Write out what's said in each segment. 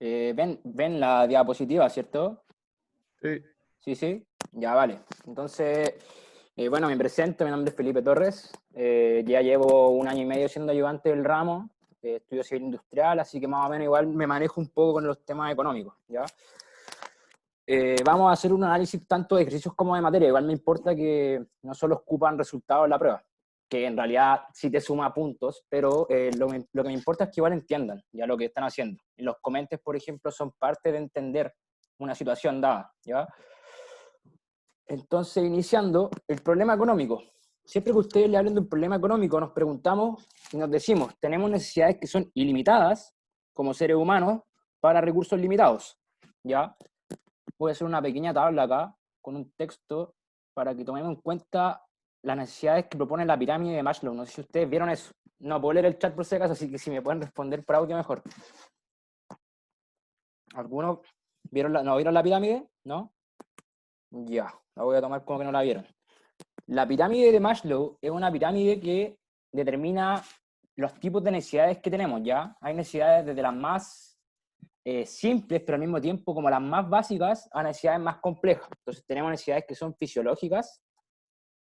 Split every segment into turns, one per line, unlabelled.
¿Ven la diapositiva, cierto?
Sí.
Sí, sí. Ya, vale. Entonces, bueno, me presento, mi nombre es Felipe Torres. Ya llevo 1 año y medio siendo ayudante del ramo. Estudio civil industrial, así que más o menos igual me manejo un poco con los temas económicos, ¿ya? Vamos a hacer un análisis tanto de ejercicios como de materia. Igual me importa que no solo ocupan resultados de la prueba, que en realidad sí te suma puntos, pero lo que me importa es que igual entiendan ya lo que están haciendo. Y los comentes, por ejemplo, son parte de entender una situación dada, ¿ya? Entonces, iniciando, el problema económico. Siempre que ustedes le hablen de un problema económico, nos preguntamos y nos decimos, tenemos necesidades que son ilimitadas, como seres humanos, para recursos limitados, ¿ya? Voy a hacer una pequeña tabla acá, con un texto, para que tomemos en cuenta las necesidades que propone la pirámide de Maslow. No sé si ustedes vieron eso. No puedo leer el chat por si acaso, así que si me pueden responder por audio, mejor. ¿Algunos no vieron la pirámide? ¿No? Ya, la voy a tomar como que no la vieron. La pirámide de Maslow es una pirámide que determina los tipos de necesidades que tenemos, ¿ya? Hay necesidades desde las más simples, pero al mismo tiempo como las más básicas, a necesidades más complejas. Entonces tenemos necesidades que son fisiológicas,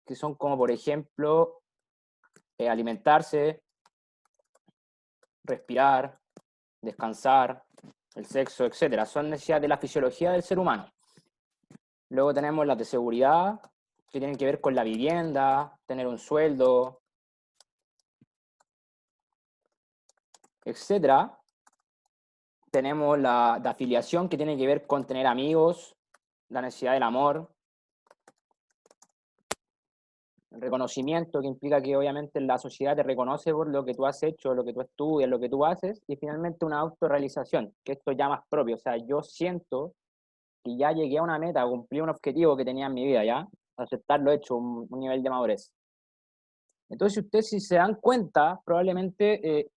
que son como, por ejemplo, alimentarse, respirar, descansar, el sexo, etcétera. Son necesidades de la fisiología del ser humano. Luego tenemos las de seguridad, que tienen que ver con la vivienda, tener un sueldo, etcétera. Tenemos la de afiliación, que tiene que ver con tener amigos, la necesidad del amor, el reconocimiento, que implica que obviamente la sociedad te reconoce por lo que tú has hecho, lo que tú estudias, lo que tú haces, y finalmente una autorrealización, que esto ya más propio, o sea, yo siento que ya llegué a una meta, cumplí un objetivo que tenía en mi vida, ¿ya? Aceptar lo hecho, un nivel de madurez. Entonces, ustedes si se dan cuenta, probablemente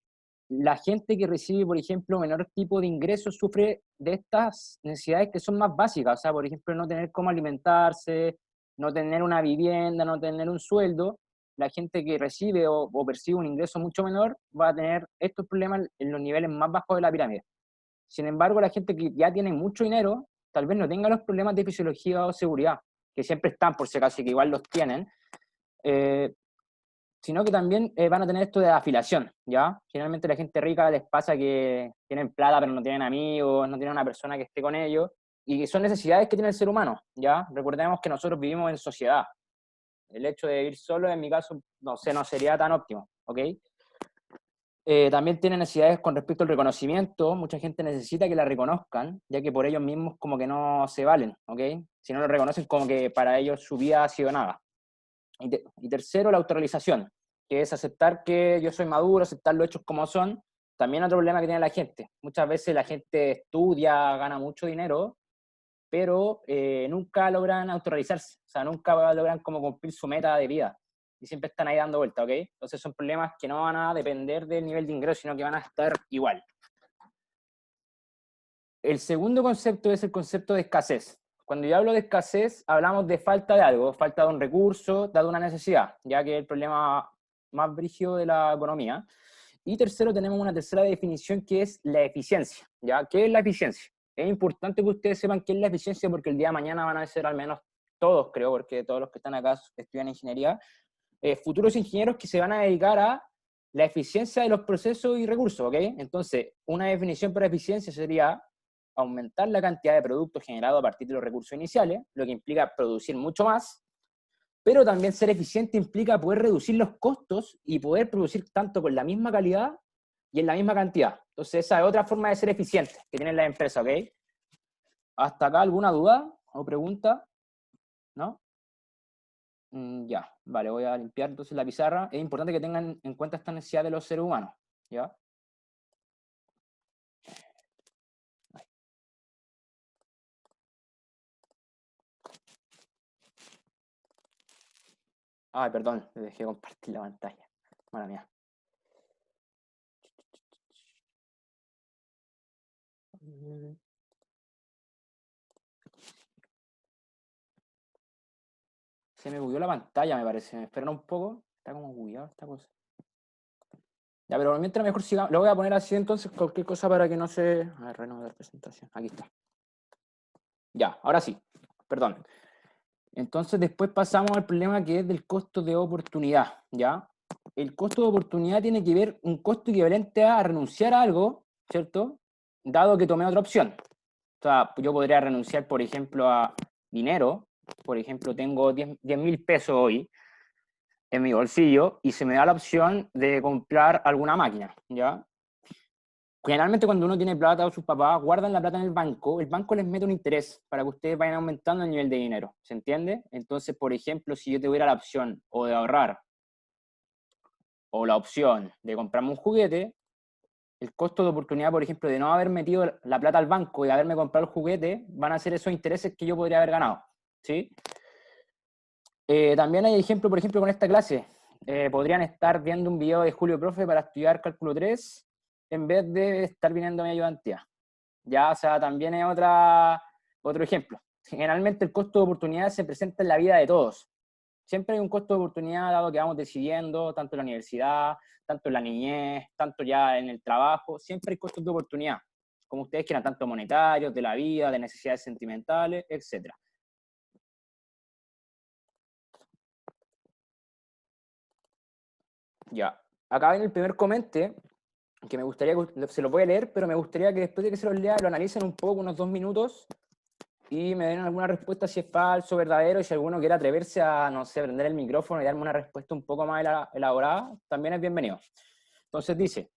la gente que recibe, por ejemplo, menor tipo de ingresos sufre de estas necesidades que son más básicas, o sea, por ejemplo, no tener cómo alimentarse, no tener una vivienda, no tener un sueldo. La gente que recibe o percibe un ingreso mucho menor va a tener estos problemas en los niveles más bajos de la pirámide. Sin embargo, la gente que ya tiene mucho dinero, tal vez no tenga los problemas de fisiología o seguridad, que siempre están por si acaso y que igual los tienen, eh, sino que también van a tener esto de afiliación, ¿ya? Generalmente la gente rica les pasa que tienen plata pero no tienen amigos, no tienen una persona que esté con ellos, y son necesidades que tiene el ser humano, ¿ya? Recordemos que nosotros vivimos en sociedad. El hecho de vivir solo, en mi caso, no sé, no sería tan óptimo, ¿ok? También tiene necesidades con respecto al reconocimiento. Mucha gente necesita que la reconozcan, ya que por ellos mismos como que no se valen, ¿ok? Si no lo reconocen, como que para ellos su vida ha sido nada. Y tercero, la autorrealización, que es aceptar que yo soy maduro, aceptar los hechos como son. También otro problema que tiene la gente. Muchas veces la gente estudia, gana mucho dinero, pero nunca logran autorrealizarse. O sea, nunca logran como cumplir su meta de vida. Y siempre están ahí dando vuelta, ¿ok? Entonces son problemas que no van a depender del nivel de ingreso, sino que van a estar igual. El segundo concepto es el concepto de escasez. Cuando yo hablo de escasez, hablamos de falta de algo, falta de un recurso, dado una necesidad, ya que es el problema más brígido de la economía. Y tercero, tenemos una tercera definición que es la eficiencia, ¿ya? ¿Qué es la eficiencia? Es importante que ustedes sepan qué es la eficiencia porque el día de mañana van a ser al menos todos, creo, porque todos los que están acá estudian ingeniería, futuros ingenieros que se van a dedicar a la eficiencia de los procesos y recursos, ¿ok? Entonces, una definición para eficiencia sería aumentar la cantidad de productos generados a partir de los recursos iniciales, lo que implica producir mucho más, pero también ser eficiente implica poder reducir los costos y poder producir tanto con la misma calidad y en la misma cantidad. Entonces, esa es otra forma de ser eficiente que tienen las empresas, ¿ok? ¿Hasta acá alguna duda o pregunta? ¿No? Ya, vale, voy a limpiar entonces la pizarra. Es importante que tengan en cuenta esta necesidad de los seres humanos, ¿ya? Ay, perdón, le dejé compartir la pantalla. Mala mía. Se me bugueó la pantalla, me parece. Me esperan un poco. Está como bugueado esta cosa. Ya, pero mientras mejor sigamos, lo voy a poner así entonces, cualquier cosa para que no se... A ver, renovar presentación, aquí está. Ya, ahora sí, perdón. Entonces después pasamos al problema que es del costo de oportunidad, ¿ya? El costo de oportunidad tiene que ver un costo equivalente a renunciar a algo, ¿cierto? Dado que tomé otra opción. O sea, yo podría renunciar, por ejemplo, a dinero. Por ejemplo, tengo 10.000 pesos hoy en mi bolsillo y se me da la opción de comprar alguna máquina, ¿ya? Generalmente cuando uno tiene plata o sus papás guardan la plata en el banco les mete un interés para que ustedes vayan aumentando el nivel de dinero, ¿se entiende? Entonces, por ejemplo, si yo tuviera la opción o de ahorrar o la opción de comprarme un juguete, el costo de oportunidad, por ejemplo, de no haber metido la plata al banco y haberme comprado el juguete, van a ser esos intereses que yo podría haber ganado, ¿sí? También hay ejemplo, por ejemplo, con esta clase. Podrían estar viendo un video de Julio Profe para estudiar cálculo 3 en vez de estar viniendo a mi ayudantía. Ya, o sea, también es otro ejemplo. Generalmente el costo de oportunidad se presenta en la vida de todos. Siempre hay un costo de oportunidad dado que vamos decidiendo, tanto en la universidad, tanto en la niñez, tanto ya en el trabajo, siempre hay costos de oportunidad, como ustedes quieran, tanto monetarios, de la vida, de necesidades sentimentales, etc. Ya, acá en el primer comente, que me gustaría, se los voy a leer, pero me gustaría que después de que se los lea, lo analicen un poco, unos 2 minutos, y me den alguna respuesta si es falso, verdadero, y si alguno quiere atreverse a, no sé, prender el micrófono y darme una respuesta un poco más elaborada, también es bienvenido. Entonces dice,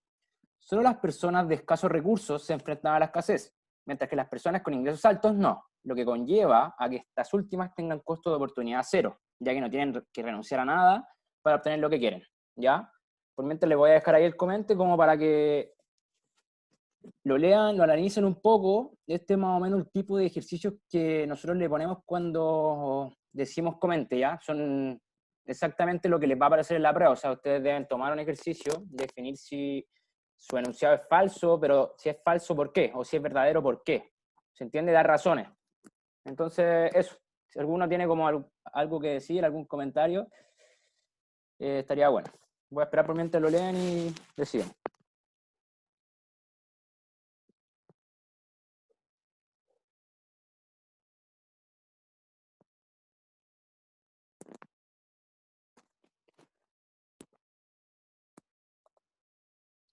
solo las personas de escasos recursos se enfrentan a la escasez, mientras que las personas con ingresos altos no, lo que conlleva a que estas últimas tengan costo de oportunidad cero, ya que no tienen que renunciar a nada para obtener lo que quieren, ¿ya? Por mientras les voy a dejar ahí el comente como para que lo lean, lo analicen un poco. Este es más o menos el tipo de ejercicios que nosotros le ponemos cuando decimos comente, ¿ya? Son exactamente lo que les va a aparecer en la prueba. O sea, ustedes deben tomar un ejercicio, definir si su enunciado es falso, pero si es falso, ¿por qué? O si es verdadero, ¿por qué? ¿Se entiende? Dar razones. Entonces, eso. Si alguno tiene como algo que decir, algún comentario, estaría bueno. Voy a esperar por mientras lo lean y deciden.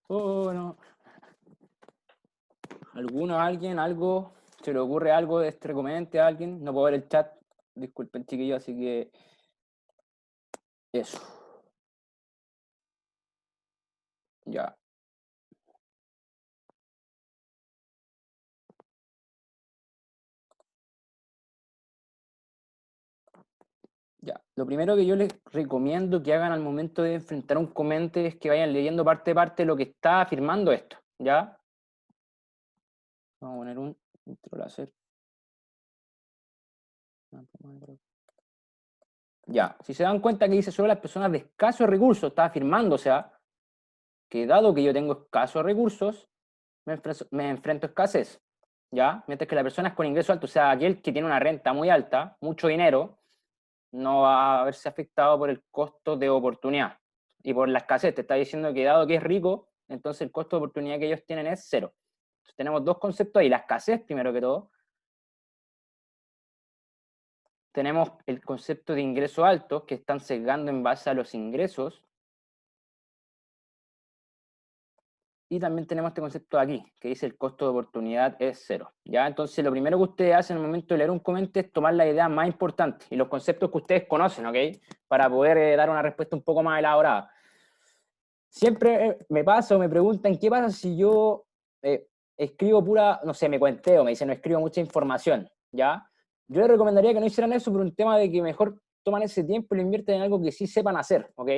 Oh, no. ¿Alguno, alguien, algo? ¿Se le ocurre algo de este recomente a alguien? No puedo ver el chat. Disculpen, chiquillos, así que eso. Ya, ya. Lo primero que yo les recomiendo que hagan al momento de enfrentar un comente es que vayan leyendo parte a parte lo que está afirmando esto, ¿ya? Vamos a poner un intro láser. Ya, si se dan cuenta que dice solo las personas de escasos recursos, está afirmando, o sea, que dado que yo tengo escasos recursos, me enfrento a escasez, ¿ya? Mientras que las personas con ingreso alto, o sea, aquel que tiene una renta muy alta, mucho dinero, no va a verse afectado por el costo de oportunidad y por la escasez. Te está diciendo que dado que es rico, entonces el costo de oportunidad que ellos tienen es cero. Entonces, tenemos dos conceptos ahí, la escasez primero que todo. Tenemos el concepto de ingreso alto, que están sesgando en base a los ingresos. Y también tenemos este concepto de aquí, que dice el costo de oportunidad es cero. ¿Ya? Entonces, lo primero que ustedes hacen en el momento de leer un comente es tomar la idea más importante y los conceptos que ustedes conocen, ¿ok? Para poder dar una respuesta un poco más elaborada. Siempre me pasa o me preguntan, ¿qué pasa si yo escribo pura, no sé, me cuenteo, me dicen, no escribo mucha información, ¿ya? Yo les recomendaría que no hicieran eso por un tema de que mejor toman ese tiempo y lo invierten en algo que sí sepan hacer, ¿ok?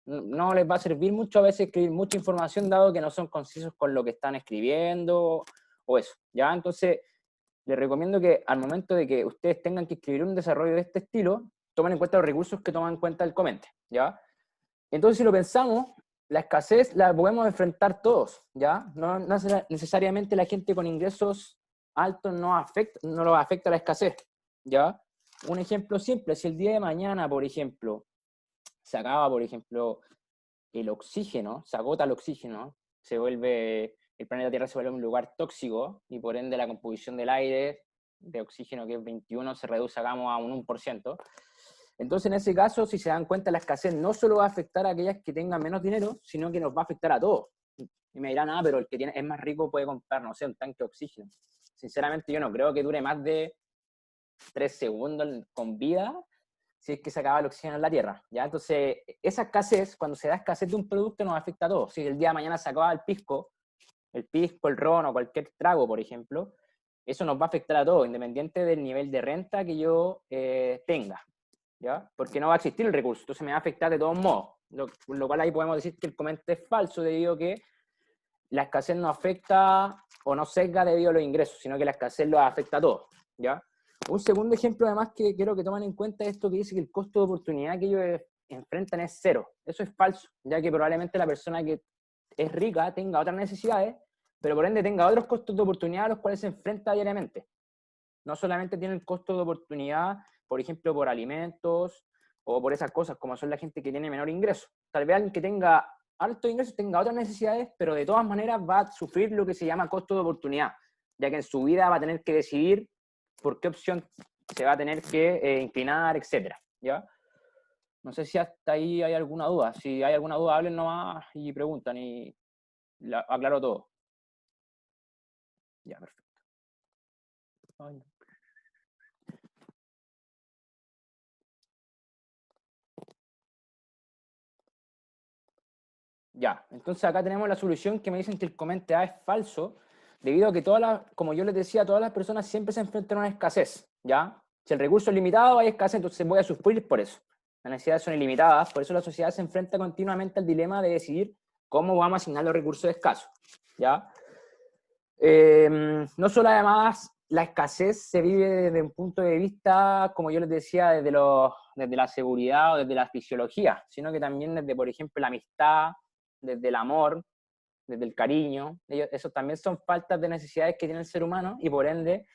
No les va a servir mucho a veces escribir mucha información dado que no son concisos con lo que están escribiendo o eso, ¿ya? Entonces, les recomiendo que al momento de que ustedes tengan que escribir un desarrollo de este estilo, tomen en cuenta los recursos que toman en cuenta el comente, ¿ya? Entonces, si lo pensamos, la escasez la podemos enfrentar todos, ¿ya? No necesariamente la gente con ingresos altos no lo afecta la escasez, ¿ya? Un ejemplo simple, si el día de mañana, por ejemplo, se acaba, por ejemplo, el oxígeno, se agota el oxígeno, el planeta Tierra se vuelve un lugar tóxico, y por ende la composición del aire de oxígeno, que es 21, se reduce, hagamos, a un 1%. Entonces, en ese caso, si se dan cuenta, la escasez no solo va a afectar a aquellas que tengan menos dinero, sino que nos va a afectar a todos. Y me dirán, pero el que es más rico puede comprar, no sé, un tanque de oxígeno. Sinceramente, yo no creo que dure más de 3 segundos con vida si es que se acaba el oxígeno en la Tierra, ¿ya? Entonces, esa escasez, cuando se da escasez de un producto, nos afecta a todos. Si el día de mañana se acaba el ron o cualquier trago, por ejemplo, eso nos va a afectar a todos, independiente del nivel de renta que yo tenga, ¿ya? Porque no va a existir el recurso, entonces me va a afectar de todos modos. Lo cual ahí podemos decir que el comentario es falso, debido a que la escasez no afecta o no sesga debido a los ingresos, sino que la escasez los afecta a todos, ¿ya? Un segundo ejemplo, además, que quiero que tomen en cuenta, es esto que dice que el costo de oportunidad que ellos enfrentan es cero. Eso es falso, ya que probablemente la persona que es rica tenga otras necesidades, pero por ende tenga otros costos de oportunidad a los cuales se enfrenta diariamente. No solamente tiene el costo de oportunidad, por ejemplo, por alimentos o por esas cosas, como son la gente que tiene menor ingreso. Tal vez alguien que tenga altos ingresos tenga otras necesidades, pero de todas maneras va a sufrir lo que se llama costo de oportunidad, ya que en su vida va a tener que decidir por qué opción se va a tener que inclinar, etcétera, ¿ya? No sé si hasta ahí hay alguna duda. Si hay alguna duda, hablen nomás y preguntan y aclaro todo. Ya, perfecto. Ay, no. Ya, entonces acá tenemos la solución, que me dicen que el comente A es falso, debido a que como yo les decía, todas las personas siempre se enfrentan a una escasez, ¿ya? Si el recurso es limitado, hay escasez, entonces voy a sufrir por eso. Las necesidades son ilimitadas, por eso la sociedad se enfrenta continuamente al dilema de decidir cómo vamos a asignar los recursos escasos, ¿ya? No solo, además, la escasez se vive desde un punto de vista, como yo les decía, desde la seguridad o desde la fisiología, sino que también desde, por ejemplo, la amistad, desde el amor, desde el cariño. Esos también son faltas de necesidades que tiene el ser humano, y por ende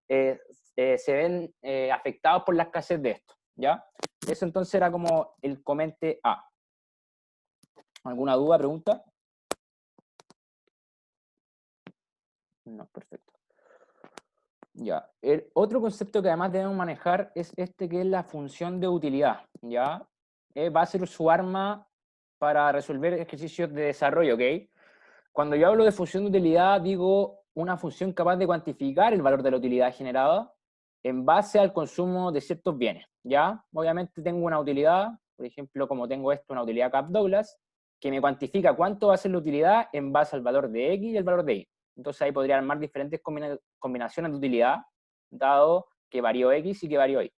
se ven afectados por la escasez de esto, ¿ya? Eso entonces era como el comente A. ¿Alguna duda, pregunta? No, perfecto. Ya. El otro concepto que además debemos manejar es este, que es la función de utilidad, ¿ya? Va a ser su arma para resolver ejercicios de desarrollo, ¿ok? Cuando yo hablo de función de utilidad, digo una función capaz de cuantificar el valor de la utilidad generada en base al consumo de ciertos bienes, ¿ya? Obviamente tengo una utilidad, por ejemplo, como tengo esto, una utilidad Kappa-Douglas, que me cuantifica cuánto va a ser la utilidad en base al valor de X y el valor de Y. Entonces ahí podría armar diferentes combinaciones de utilidad, dado que varió X y que varió Y.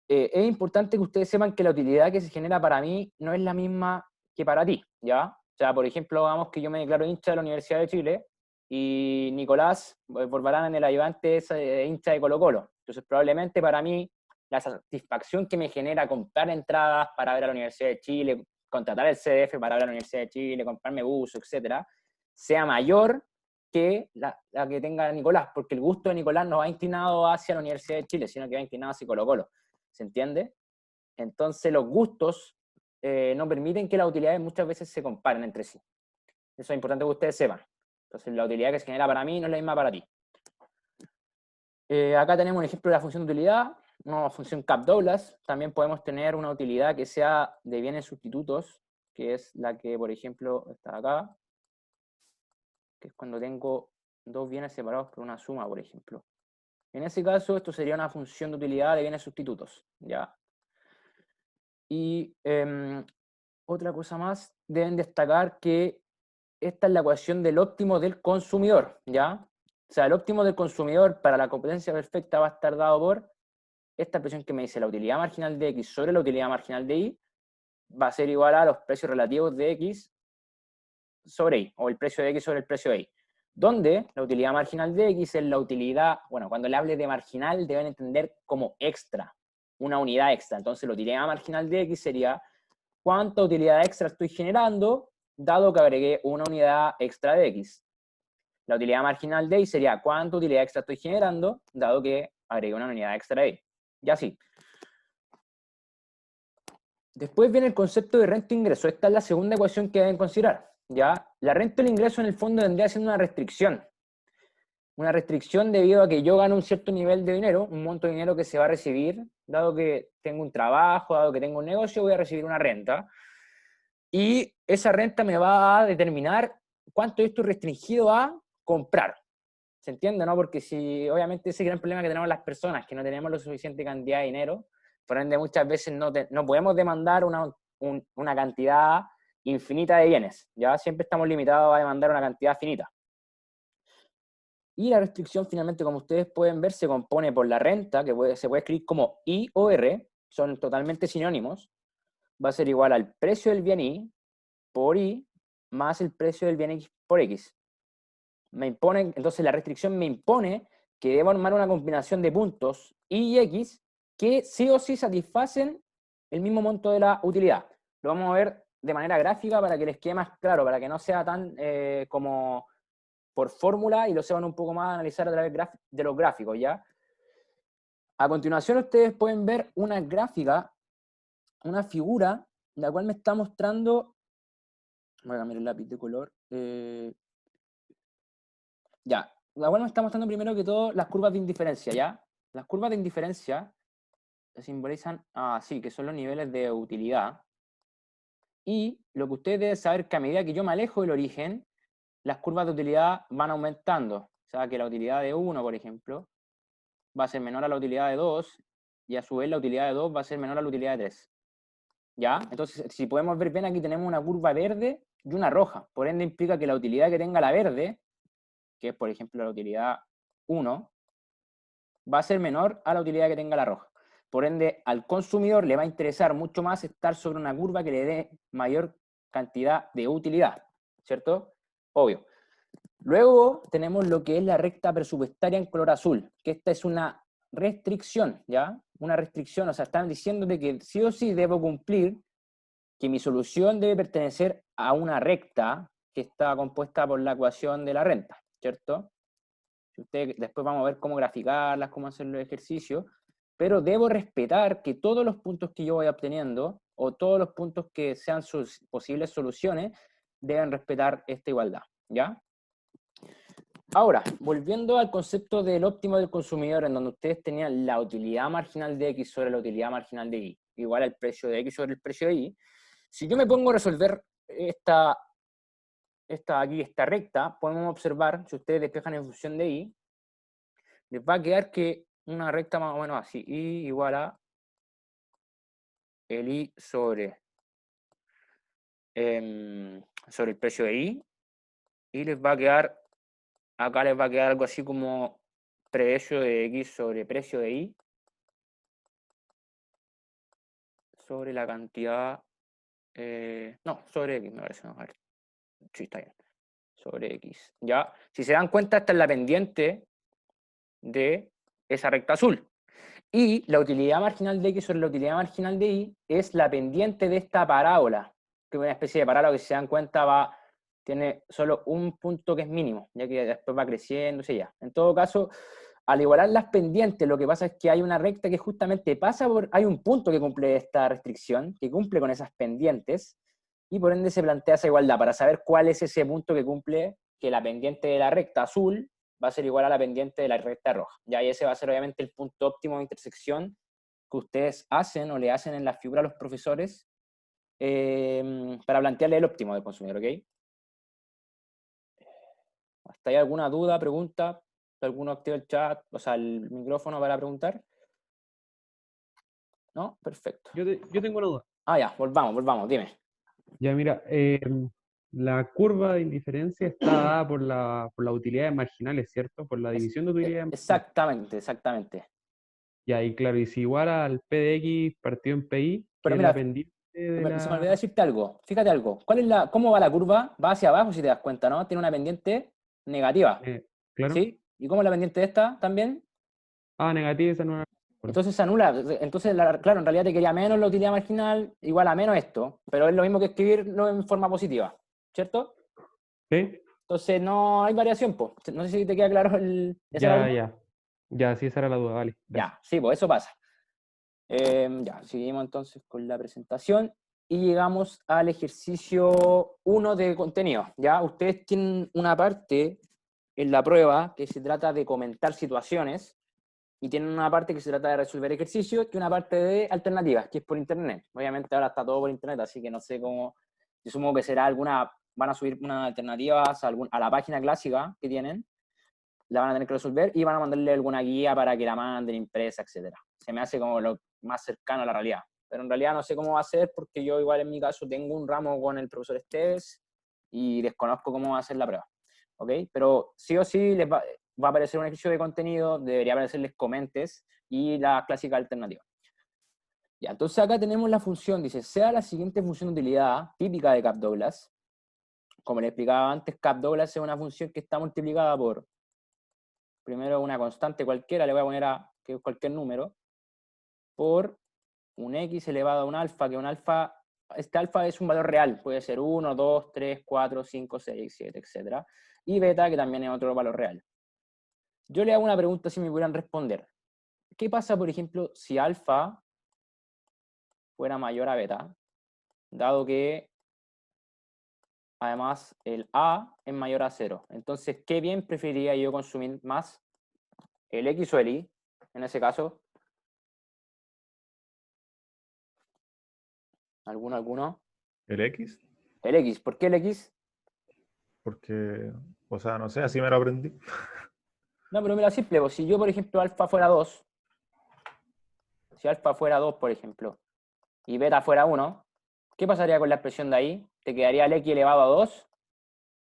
Es importante que ustedes sepan que la utilidad que se genera para mí no es la misma que para ti, ¿ya? O sea, por ejemplo, vamos que yo me declaro hincha de la Universidad de Chile y Nicolás Borbarán, en el ayudante, es hincha de Colo-Colo. Entonces, probablemente para mí la satisfacción que me genera comprar entradas para ver a la Universidad de Chile, contratar el CDF para ver a la Universidad de Chile, comprarme buzo, etcétera, sea mayor que la que tenga Nicolás, porque el gusto de Nicolás no va inclinado hacia la Universidad de Chile, sino que va inclinado hacia Colo-Colo. ¿Se entiende? Entonces los gustos no permiten que las utilidades muchas veces se comparen entre sí. Eso es importante que ustedes sepan. Entonces la utilidad que se genera para mí no es la misma para ti. Acá tenemos un ejemplo de la función de utilidad, una función Kappa-Douglas. También podemos tener una utilidad que sea de bienes sustitutos, que es la que, por ejemplo, está acá, que es cuando tengo dos bienes separados por una suma, por ejemplo. En ese caso, esto sería una función de utilidad de bienes sustitutos, ¿ya? Y otra cosa más, deben destacar que esta es la ecuación del óptimo del consumidor, ¿ya? O sea, el óptimo del consumidor para la competencia perfecta va a estar dado por esta expresión que me dice la utilidad marginal de X sobre la utilidad marginal de Y, va a ser igual a los precios relativos de X sobre Y, o el precio de X sobre el precio de Y, donde la utilidad marginal de X es la utilidad, bueno, cuando le hable de marginal deben entender como extra, una unidad extra. Entonces la utilidad marginal de X sería cuánta utilidad extra estoy generando, dado que agregué una unidad extra de X. La utilidad marginal de Y sería cuánta utilidad extra estoy generando, dado que agregué una unidad extra de Y. Y así. Después viene el concepto de renta-ingreso. Esta es la segunda ecuación que deben considerar, ¿ya? La renta del ingreso en el fondo vendría siendo una restricción. Una restricción debido a que yo gano un cierto nivel de dinero, un monto de dinero que se va a recibir, dado que tengo un trabajo, dado que tengo un negocio, voy a recibir una renta. Y esa renta me va a determinar cuánto yo estoy restringido a comprar. ¿Se entiende, no? Porque si, obviamente, ese gran problema que tenemos las personas, que no tenemos la suficiente cantidad de dinero, por ende muchas veces no podemos demandar una cantidad infinita de bienes, ¿ya? Siempre estamos limitados a demandar una cantidad finita. Y la restricción, finalmente, como ustedes pueden ver, se compone por la renta, que se puede escribir como I o R, son totalmente sinónimos, va a ser igual al precio del bien I por Y más el precio del bien X por X. Entonces la restricción me impone que debo armar una combinación de puntos Y y X que sí o sí satisfacen el mismo monto de la utilidad. Lo vamos a ver de manera gráfica para que les quede más claro, para que no sea tan como por fórmula y lo sepan un poco más analizar a través de los gráficos, ¿ya? A continuación ustedes pueden ver una gráfica, una figura, la cual me está mostrando, voy a cambiar el lápiz de color, ya, la cual me está mostrando primero que todo las curvas de indiferencia, ¿ya? Las curvas de indiferencia simbolizan, sí, que son los niveles de utilidad. Y lo que ustedes deben saber que a medida que yo me alejo del origen, las curvas de utilidad van aumentando. O sea, que la utilidad de 1, por ejemplo, va a ser menor a la utilidad de 2, y a su vez la utilidad de 2 va a ser menor a la utilidad de 3. ¿Ya? Entonces, si podemos ver bien, aquí tenemos una curva verde y una roja. Por ende, implica que la utilidad que tenga la verde, que es, por ejemplo, la utilidad 1, va a ser menor a la utilidad que tenga la roja. Por ende, al consumidor le va a interesar mucho más estar sobre una curva que le dé mayor cantidad de utilidad, ¿cierto? Obvio. Luego tenemos lo que es la recta presupuestaria en color azul, que esta es una restricción, ¿ya? Una restricción, o sea, están diciéndote que sí o sí debo cumplir, que mi solución debe pertenecer a una recta que está compuesta por la ecuación de la renta, ¿cierto? Después vamos a ver cómo graficarlas, cómo hacer los ejercicios, pero debo respetar que todos los puntos que yo voy obteniendo, o todos los puntos que sean sus posibles soluciones, deben respetar esta igualdad, ¿ya? Ahora, volviendo al concepto del óptimo del consumidor, en donde ustedes tenían la utilidad marginal de X sobre la utilidad marginal de Y, igual al precio de X sobre el precio de Y, si yo me pongo a resolver esta recta, podemos observar, si ustedes despejan en función de Y, les va a quedar que una recta más o menos así, Y igual a el Y sobre el precio de Y, y les va a quedar, acá les va a quedar algo así como precio de X sobre precio de Y, sobre la cantidad, no, sobre X me parece, no, a ver, sí, está bien, sobre X, ya, si se dan cuenta, esta es la pendiente de esa recta azul, y la utilidad marginal de X sobre la utilidad marginal de Y es la pendiente de esta parábola, que es una especie de parábola que, si se dan cuenta, tiene solo un punto que es mínimo, ya que después va creciendo, ya. En todo caso, al igualar las pendientes, lo que pasa es que hay una recta que justamente hay un punto que cumple esta restricción, que cumple con esas pendientes, y por ende se plantea esa igualdad, para saber cuál es ese punto que cumple, que la pendiente de la recta azul va a ser igual a la pendiente de la recta roja. Ya, y ese va a ser obviamente el punto óptimo de intersección que ustedes hacen o le hacen en la figura a los profesores para plantearle el óptimo del consumidor, ¿ok? ¿Hasta ahí alguna duda, pregunta? ¿Alguno activa el chat, o sea, el micrófono para preguntar? ¿No? Perfecto.
Yo tengo una duda.
Ya, volvamos, dime.
Ya, mira, la curva de indiferencia está dada por las utilidades marginales, ¿cierto? Por la división de utilidades marginales.
Exactamente.
Ya, y claro, y si igual al P de X partido en PI, que
Pero
es la
mira,
pendiente de
se me
la...
olvidó decirte algo. Fíjate algo. ¿Cómo va la curva? Va hacia abajo, si te das cuenta, ¿no? Tiene una pendiente negativa,
claro.
¿sí? ¿Y cómo es la pendiente de esta también?
Negativa, esa no la...
Entonces se anula. Entonces, claro, en realidad te quería menos la utilidad marginal, igual a menos esto. Pero es lo mismo que escribirlo en forma positiva, ¿cierto?
¿Sí?
Entonces no hay variación, pues. No sé si te queda claro esa era la
Ya,
duda.
ya. Ya, sí, esa era la duda, vale. Gracias.
Ya, sí, pues eso pasa. Ya, seguimos entonces con la presentación y llegamos al ejercicio 1 de contenido. Ya, ustedes tienen una parte en la prueba que se trata de comentar situaciones y tienen una parte que se trata de resolver ejercicios y una parte de alternativas, que es por internet. Obviamente ahora está todo por internet, así que no sé cómo, yo supongo que será alguna, van a subir unas alternativas a la página clásica que tienen, la van a tener que resolver y van a mandarle alguna guía para que la manden impresa, etcétera. Se me hace como lo más cercano a la realidad. Pero en realidad no sé cómo va a ser porque yo igual en mi caso tengo un ramo con el profesor Esteves y desconozco cómo va a ser la prueba. ¿Ok? Pero sí o sí va a aparecer un ejercicio de contenido, debería aparecerles comentes y la clásica alternativa. Ya, entonces acá tenemos la función, dice, sea la siguiente función de utilidad típica de Cap-Douglas. Como le explicaba antes, Cap-Douglas es una función que está multiplicada por primero una constante cualquiera, le voy a poner a que es cualquier número, por un x elevado a un alfa, que un alfa, este alfa es un valor real, puede ser 1, 2, 3, 4, 5, 6, 7, etc. Y beta, que también es otro valor real. Yo le hago una pregunta si me pudieran responder. ¿Qué pasa, por ejemplo, si alfa fuera mayor a beta, dado que además el a es mayor a 0? Entonces, ¿qué bien preferiría yo consumir más? ¿El x o el y? En ese caso, ¿alguno?
¿El X?
El x. ¿Por qué el x?
Porque, o sea, no sé, así me lo aprendí.
No, pero mira, simple, pues, si yo, por ejemplo, alfa fuera 2, si alfa fuera 2, por ejemplo, y beta fuera 1, ¿qué pasaría con la expresión de ahí? Te quedaría el x elevado a 2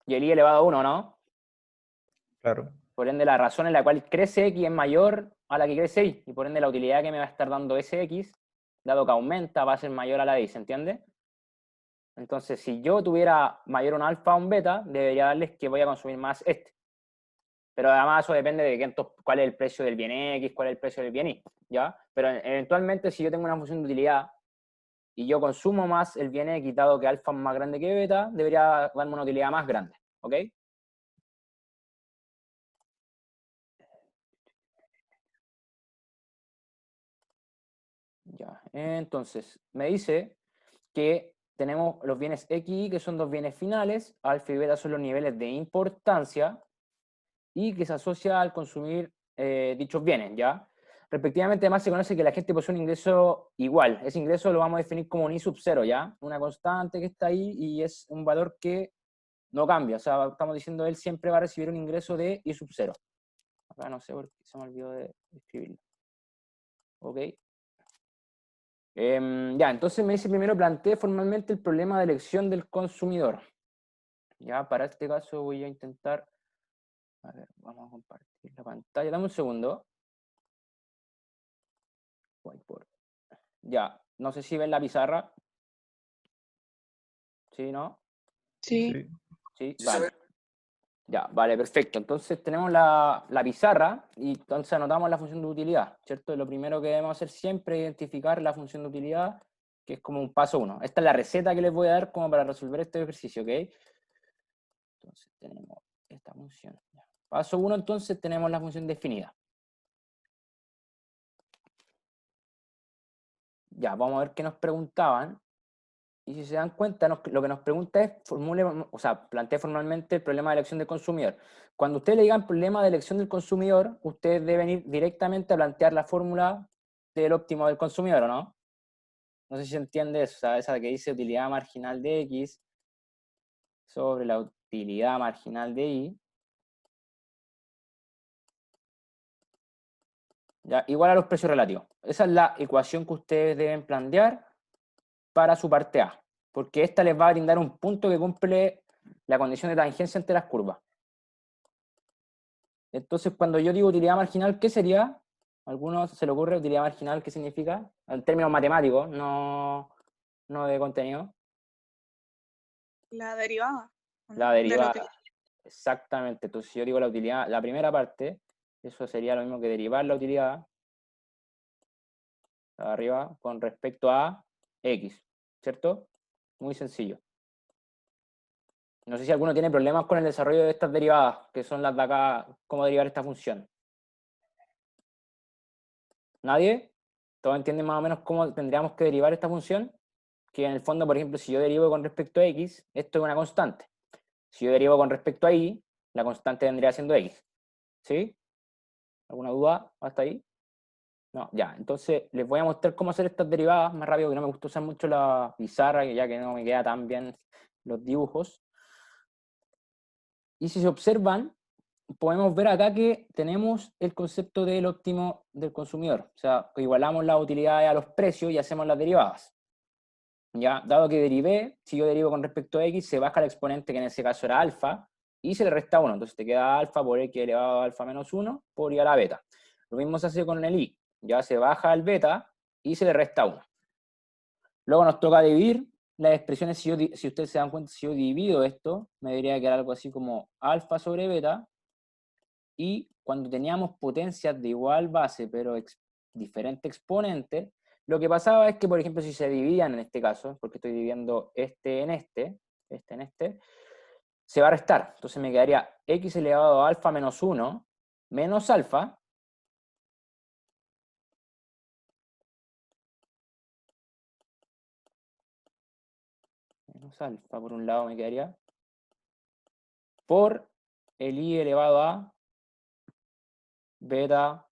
y el y elevado a 1, ¿no?
Claro.
Por ende, la razón en la cual crece x es mayor a la que crece y, y por ende la utilidad que me va a estar dando ese x, dado que aumenta, va a ser mayor a la de y, ¿se entiende? Entonces, si yo tuviera mayor un alfa o un beta, debería darles que voy a consumir más este. Pero además eso depende de cuál es el precio del bien X, cuál es el precio del bien Y, ¿ya? Pero eventualmente si yo tengo una función de utilidad y yo consumo más el bien X, dado que alfa es más grande que beta, debería darme una utilidad más grande, ¿ok? Ya, entonces, me dice que tenemos los bienes X y Y, que son dos bienes finales, alfa y beta son los niveles de importancia, y que se asocia al consumir dichos bienes, ¿ya? Respectivamente, además se conoce que la gente posee un ingreso igual. Ese ingreso lo vamos a definir como un I sub 0, ¿ya? Una constante que está ahí y es un valor que no cambia. O sea, estamos diciendo él siempre va a recibir un ingreso de I sub 0. Acá no sé por qué se me olvidó de escribirlo. ¿Ok? Ya, entonces me dice primero plantee formalmente el problema de elección del consumidor. Ya, para este caso voy a intentar... A ver, vamos a compartir la pantalla. Dame un segundo. Whiteboard. Ya, no sé si ven la pizarra. ¿Sí, no?
Sí.
Sí.
Sí, vale. Ya, vale, perfecto. Entonces tenemos la pizarra y entonces anotamos la función de utilidad, ¿cierto? Lo primero que debemos hacer siempre es identificar la función de utilidad, que es como un paso 1. Esta es la receta que les voy a dar como para resolver este ejercicio, ¿ok? Entonces tenemos esta función. Paso 1, entonces tenemos la función definida. Ya, vamos a ver qué nos preguntaban. Y si se dan cuenta, lo que nos pregunta es, plantee formalmente el problema de elección del consumidor. Cuando ustedes le digan problema de elección del consumidor, ustedes deben ir directamente a plantear la fórmula del óptimo del consumidor, ¿o no? No sé si se entiende eso, o sea, esa que dice utilidad marginal de X sobre la utilidad marginal de Y. Ya, igual a los precios relativos. Esa es la ecuación que ustedes deben plantear para su parte A, porque esta les va a brindar un punto que cumple la condición de tangencia entre las curvas. Entonces, cuando yo digo utilidad marginal, ¿qué sería? ¿A algunos se le ocurre utilidad marginal qué significa? En términos matemáticos, no de contenido.
La derivada. ¿O no?
La
De la
derivada,
utilidad.
exactamente. Entonces, si yo digo la utilidad, la primera parte, eso sería lo mismo que derivar la utilidad arriba con respecto a X, ¿cierto? Muy sencillo. No sé si alguno tiene problemas con el desarrollo de estas derivadas, que son las de acá, cómo derivar esta función. ¿Nadie? ¿Todos entienden más o menos cómo tendríamos que derivar esta función? Que en el fondo, por ejemplo, si yo derivo con respecto a x, esto es una constante. Si yo derivo con respecto a y, la constante vendría siendo x. ¿Sí? ¿Alguna duda hasta ahí? No, ya. Entonces, les voy a mostrar cómo hacer estas derivadas más rápido, que no me gusta usar mucho la pizarra, ya que no me queda tan bien los dibujos. Y si se observan, podemos ver acá que tenemos el concepto del óptimo del consumidor. O sea, igualamos las utilidades a los precios y hacemos las derivadas. Ya, dado que derivé, si yo derivo con respecto a x, se baja el exponente, que en ese caso era alfa, y se le resta 1. Entonces te queda alfa por x elevado a alfa menos 1 por y a la beta. Lo mismo se hace con el y. Ya se baja el beta y se le resta 1. Luego nos toca dividir las expresiones. Si ustedes se dan cuenta, si yo divido esto, me debería quedar algo así como alfa sobre beta. Y cuando teníamos potencias de igual base, pero diferente exponente, lo que pasaba es que, por ejemplo, si se dividían en este caso, porque estoy dividiendo este en este, se va a restar. Entonces me quedaría x elevado a alfa menos 1 menos alfa, por un lado me quedaría, por el y elevado a beta,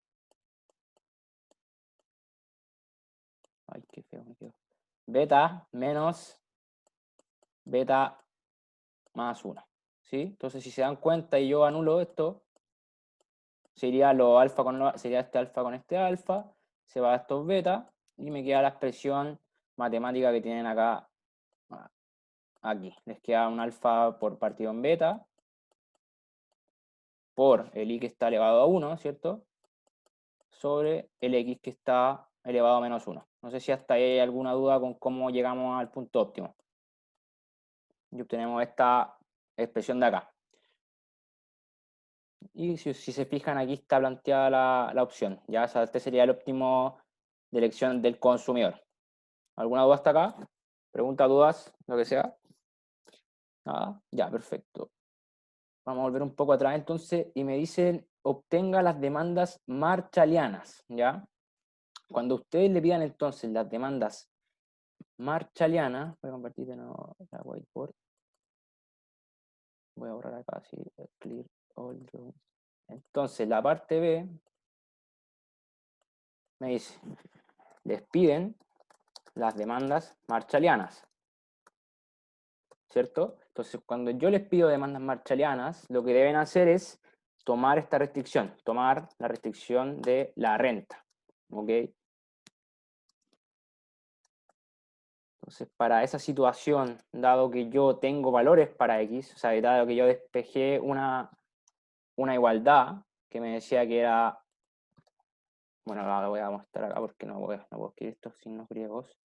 ay, qué feo me quedó, beta menos beta más 1. ¿Sí? Entonces, si se dan cuenta y yo anulo esto, sería este alfa con este alfa, se va a estos beta, y me queda la expresión matemática que tienen acá, aquí. Les queda un alfa por partido en beta, por el y que está elevado a 1, ¿cierto? Sobre el x que está elevado a menos 1. No sé si hasta ahí hay alguna duda con cómo llegamos al punto óptimo. Y obtenemos esta expresión de acá. Y si se fijan, aquí está planteada la opción. ¿Ya? O sea, este sería el óptimo de elección del consumidor. ¿Alguna duda hasta acá? ¿Preguntas, dudas, lo que sea? Nada. Ya, perfecto. Vamos a volver un poco atrás entonces y me dicen obtenga las demandas marshallianas. ¿Ya? Cuando ustedes le pidan entonces las demandas marshallianas, voy a compartir de nuevo la whiteboard. Voy a borrar acá, así, clear all drawings. Entonces, la parte B me dice, les piden las demandas marshallianas, ¿cierto? Entonces, cuando yo les pido demandas marshallianas, lo que deben hacer es tomar esta restricción, tomar la restricción de la renta, ¿ok? Entonces, para esa situación, dado que yo tengo valores para X, o sea, dado que yo despejé una igualdad que me decía que era, bueno, la voy a mostrar acá porque no puedo escribir estos signos griegos.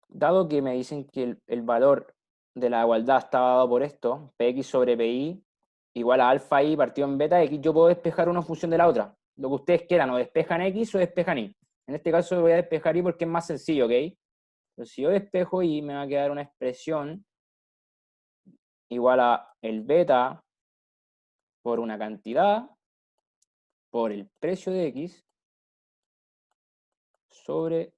Dado que me dicen que el valor de la igualdad está dado por esto, Px sobre Pi igual a alfa i partido en beta x, yo puedo despejar una función de la otra. Lo que ustedes quieran, o despejan x o despejan y. En este caso voy a despejar y porque es más sencillo, ¿ok? Entonces, si yo despejo y me va a quedar una expresión igual a el beta por una cantidad por el precio de x sobre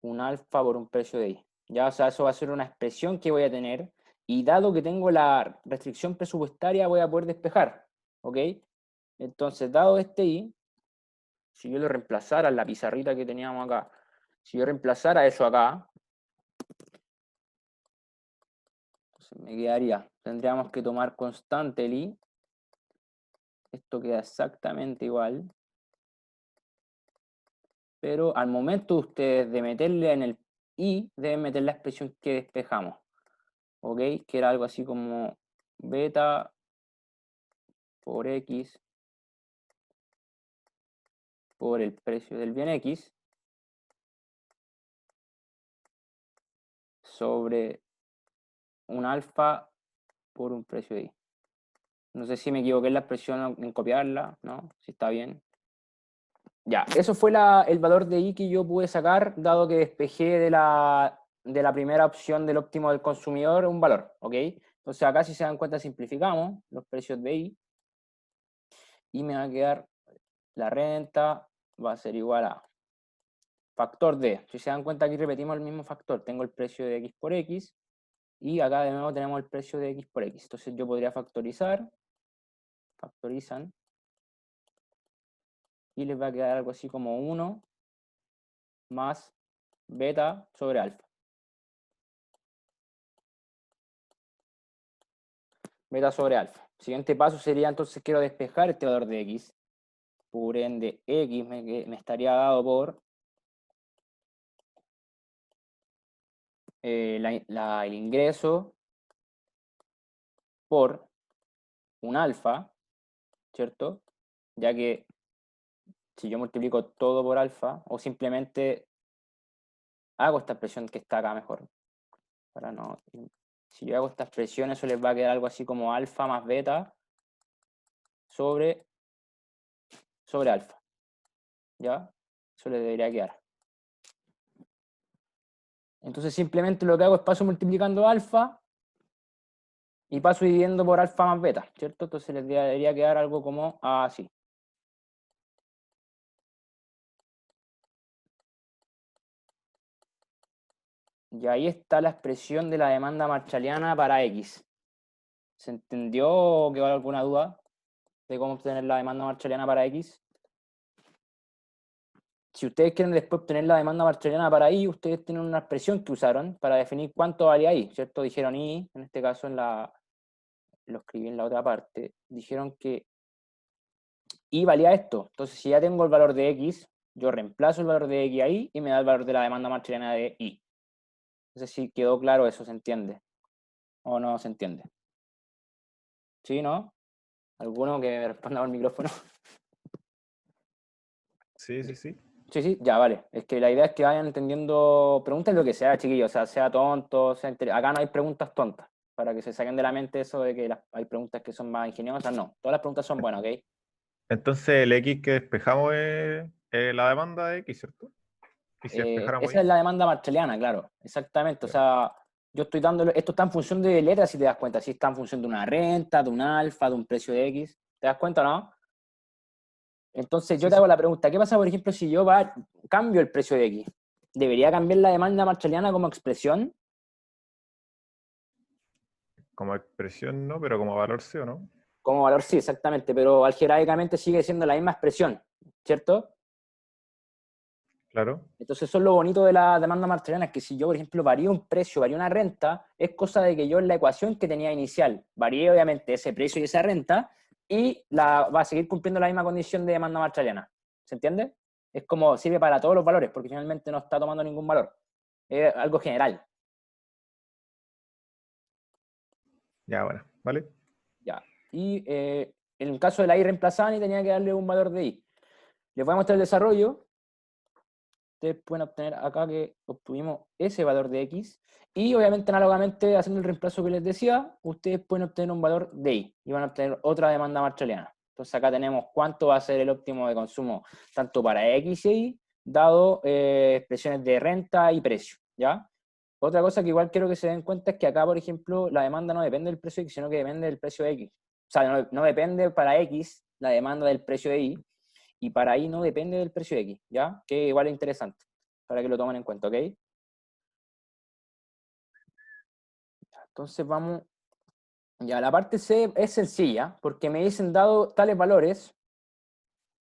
un alfa por un precio de y. Ya, o sea, eso va a ser una expresión que voy a tener, y dado que tengo la restricción presupuestaria, voy a poder despejar, ¿ok? Entonces, dado este y, si yo lo reemplazara en la pizarrita que teníamos acá, si yo reemplazara eso acá, entonces me quedaría, tendríamos que tomar constante el y, esto queda exactamente igual, pero al momento de ustedes de meterle en el y, deben meter la expresión que despejamos, ¿ok? Que era algo así como beta por x por el precio del bien x sobre un alfa por un precio de y. No sé si me equivoqué en la expresión en copiarla, ¿no? Si está bien. Ya, eso fue el valor de y que yo pude sacar, dado que despejé de la primera opción del óptimo del consumidor un valor, ¿ok? Entonces acá, si se dan cuenta, simplificamos los precios de y me va a quedar la renta va a ser igual a factor D. Si se dan cuenta, aquí repetimos el mismo factor. Tengo el precio de X por X y acá de nuevo tenemos el precio de X por X. Entonces yo podría factorizan, y les va a quedar algo así como 1 más beta sobre alfa. Beta sobre alfa. Siguiente paso sería entonces quiero despejar este valor de X. Por ende, X me estaría dado por el ingreso por un alfa, ¿cierto? Ya que si yo multiplico todo por alfa, o simplemente hago esta expresión que está acá mejor, para no... Si yo hago esta expresión, eso les va a quedar algo así como alfa más beta sobre alfa, ¿ya? Eso le debería quedar. Entonces simplemente lo que hago es paso multiplicando alfa y paso dividiendo por alfa más beta, ¿cierto? Entonces les debería quedar algo como así. Y ahí está la expresión de la demanda marshalliana para X. ¿Se entendió o quedó alguna duda de cómo obtener la demanda marshalliana para X? Si ustedes quieren después obtener la demanda marshalliana para Y, ustedes tienen una expresión que usaron para definir cuánto valía Y, ¿cierto? Dijeron Y, en este caso lo escribí en la otra parte, dijeron que Y valía esto. Entonces, si ya tengo el valor de X, yo reemplazo el valor de X ahí y me da el valor de la demanda marshalliana de Y. No sé si quedó claro eso, ¿se entiende? ¿O no se entiende? ¿Sí, no? ¿Alguno que me responda al micrófono?
Sí, sí, sí.
Sí, sí, ya, vale. Es que la idea es que vayan entendiendo, pregunten lo que sea, chiquillos, o sea tonto, acá no hay preguntas tontas, para que se saquen de la mente eso de que hay preguntas que son más ingeniosas, no, todas las preguntas son buenas, ¿ok?
Entonces el X que despejamos es la demanda de X, ¿cierto? Y si despejáramos
Esa es
Y,
la demanda marshalliana, claro, exactamente, o
ya.
sea, yo estoy dándole, esto está en función de letras, si te das cuenta, si está en función de una renta, de un alfa, de un precio de X, ¿te das cuenta, no? Entonces yo
Sí,
te
sí.
hago la pregunta, ¿qué pasa, por ejemplo, si yo cambio el precio de X? ¿Debería cambiar la demanda marshalliana como expresión?
Como expresión no, pero como valor sí o no.
Como valor sí, exactamente, pero algebraicamente sigue siendo la misma expresión, ¿cierto?
Claro.
Entonces eso es lo bonito de la demanda marshalliana, es que si yo, por ejemplo, varío un precio, varío una renta, es cosa de que yo en la ecuación que tenía inicial varié obviamente ese precio y esa renta, y va a seguir cumpliendo la misma condición de demanda marshalliana. ¿Se entiende? Es como sirve para todos los valores, porque finalmente no está tomando ningún valor. Es algo general.
Ya, bueno, ¿vale?
Ya. Y en el caso de la I reemplazada, y tenía que darle un valor de I. Les voy a mostrar el desarrollo. Ustedes pueden obtener acá que obtuvimos ese valor de X, y obviamente análogamente haciendo el reemplazo que les decía, ustedes pueden obtener un valor de Y, y van a obtener otra demanda marshalliana. Entonces acá tenemos cuánto va a ser el óptimo de consumo, tanto para X y Y, dado expresiones de renta y precio, ¿ya? Otra cosa que igual quiero que se den cuenta es que acá, por ejemplo, la demanda no depende del precio de X, sino que depende del precio de X. O sea, no depende para X la demanda del precio de Y, y para ahí no depende del precio de X, ¿ya? Que igual es interesante, para que lo tomen en cuenta, ¿ok? Entonces vamos, ya, la parte C es sencilla, porque me dicen, dado tales valores,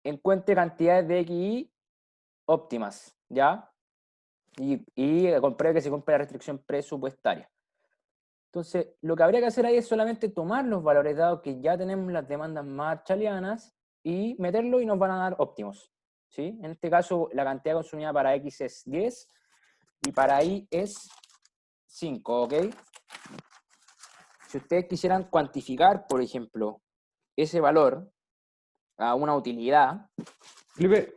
encuentre cantidades de XY óptimas, ¿ya? Y compruebe que se cumple la restricción presupuestaria. Entonces, lo que habría que hacer ahí es solamente tomar los valores, dado que ya tenemos las demandas marshallianas, y meterlo y nos van a dar óptimos, ¿sí? En este caso, la cantidad consumida para X es 10 y para Y es 5, ¿ok? Si ustedes quisieran cuantificar, por ejemplo, ese valor a una utilidad,
Felipe,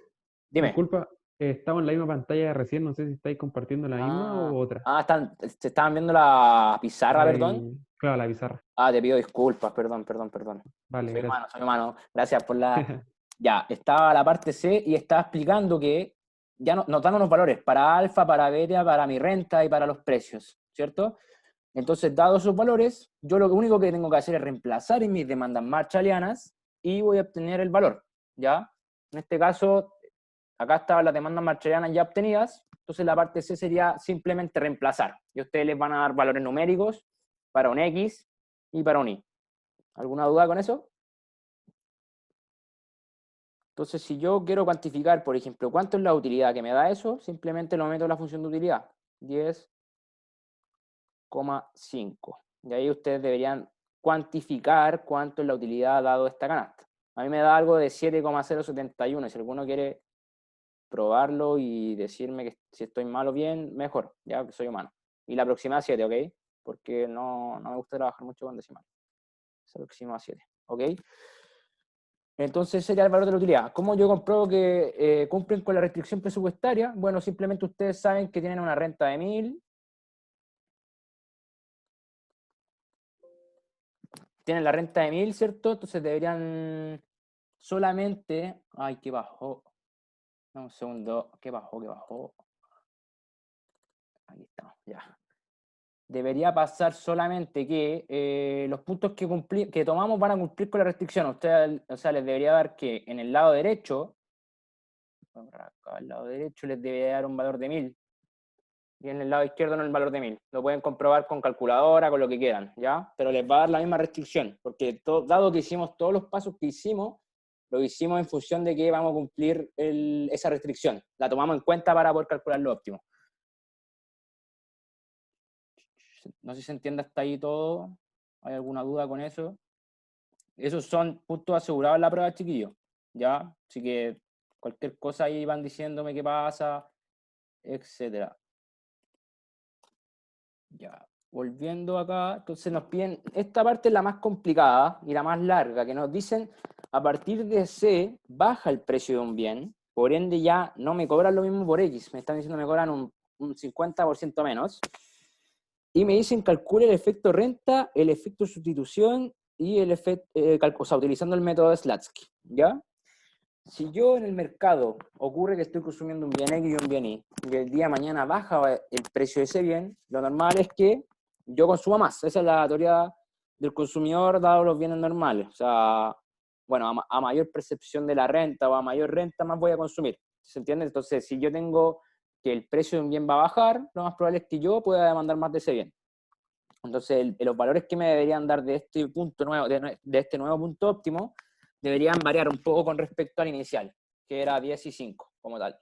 dime.
disculpa, estamos en la misma pantalla de recién, no sé si estáis compartiendo la misma o otra.
Se estaban viendo la pizarra, perdón.
Claro, la pizarra.
Te pido disculpas, perdón.
Vale, gracias.
Soy humano. Gracias por la... Ya, estaba la parte C y estaba explicando que ya nos dan unos valores para alfa, para beta, para mi renta y para los precios, ¿cierto? Entonces, dados esos valores, yo lo único que tengo que hacer es reemplazar en mis demandas marshallianas y voy a obtener el valor, ¿ya? En este caso, acá estaban las demandas marshallianas ya obtenidas, entonces la parte C sería simplemente reemplazar. Y ustedes les van a dar valores numéricos para un X y para un Y. ¿Alguna duda con eso? Entonces, si yo quiero cuantificar, por ejemplo, cuánto es la utilidad que me da eso, simplemente lo meto en la función de utilidad. 10,5. Y ahí ustedes deberían cuantificar cuánto es la utilidad dado esta canasta. A mí me da algo de 7,071. Y si alguno quiere probarlo y decirme que si estoy mal o bien, mejor, ya que soy humano. Y la aproximada a 7, ¿ok? Porque no me gusta trabajar mucho con decimales. Se aproxima a 7, ¿ok? Entonces sería el valor de la utilidad. ¿Cómo yo compruebo que cumplen con la restricción presupuestaria? Bueno, simplemente ustedes saben que tienen una renta de 1000. Tienen la renta de 1000, ¿cierto? Entonces deberían solamente... Ay, ¿qué bajó? No, un segundo. ¿Qué bajó? ¿Qué bajó? Aquí estamos, ya. Debería pasar solamente que los puntos que tomamos van a cumplir con la restricción. Usted, o sea, les debería dar que en el lado derecho, acá, al lado derecho les debería dar un valor de 1000. Y en el lado izquierdo no el valor de 1000. Lo pueden comprobar con calculadora, con lo que quieran, ¿ya? Pero les va a dar la misma restricción, porque dado que hicimos todos los pasos que hicimos, lo hicimos en función de que vamos a cumplir esa restricción. La tomamos en cuenta para poder calcular lo óptimo. No sé si se entiende hasta ahí todo. ¿Hay alguna duda con eso? Esos son puntos asegurados en la prueba, chiquillos, ¿ya? Así que cualquier cosa ahí van diciéndome qué pasa, etcétera. Ya, volviendo acá, entonces nos piden, esta parte es la más complicada y la más larga, que nos dicen, a partir de C, baja el precio de un bien, por ende ya no me cobran lo mismo por X, me están diciendo me cobran un 50% menos, y me dicen calcule el efecto renta, el efecto sustitución y el efecto, o sea, utilizando el método de Slatsky, ¿ya? Si yo en el mercado ocurre que estoy consumiendo un bien X y un bien Y, y el día de mañana baja el precio de ese bien, lo normal es que yo consuma más. Esa es la teoría del consumidor dado los bienes normales. O sea, bueno, a mayor percepción de la renta o a mayor renta, más voy a consumir. ¿Se entiende? Entonces, si yo tengo que el precio de un bien va a bajar, lo más probable es que yo pueda demandar más de ese bien. Entonces, los valores que me deberían dar de este punto nuevo, de este nuevo punto óptimo, deberían variar un poco con respecto al inicial, que era 10 y 5, como tal.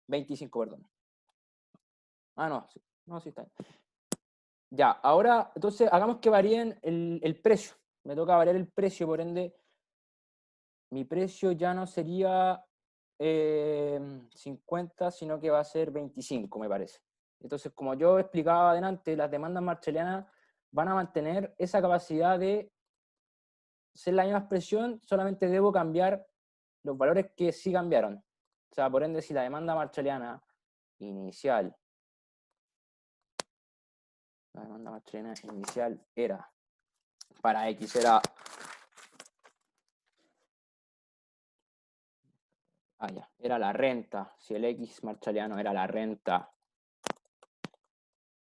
25, perdón. Ah, no, sí, no, sí está bien. Ya, ahora, entonces, hagamos que varíen el precio. Me toca variar el precio, por ende, mi precio ya no sería 50, sino que va a ser 25, me parece. Entonces, como yo explicaba adelante, las demandas marshallianas van a mantener esa capacidad de ser la misma expresión, solamente debo cambiar los valores que sí cambiaron. O sea, por ende, si la demanda marshalliana inicial, la demanda marshalliana inicial era, para X era, era la renta, si el X marshalliano era la renta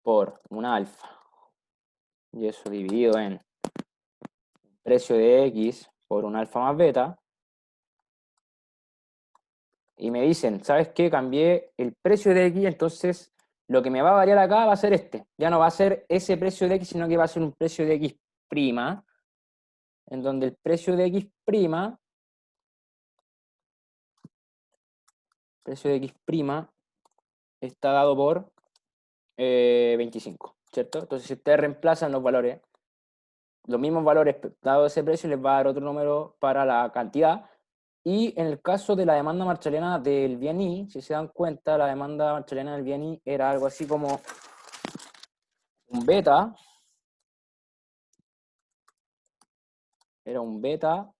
por un alfa, y eso dividido en precio de X por un alfa más beta, y me dicen, ¿sabes qué? Cambié el precio de X, entonces lo que me va a variar acá va a ser este. Ya no va a ser ese precio de X, sino que va a ser un precio de X prima, en donde el precio de X prima, está dado por 25, ¿cierto? Entonces, si ustedes reemplazan los valores, los mismos valores dado ese precio, les va a dar otro número para la cantidad. Y en el caso de la demanda marshalliana del bien Y, si se dan cuenta, la demanda marshalliana del bien Y era algo así como un beta, era un beta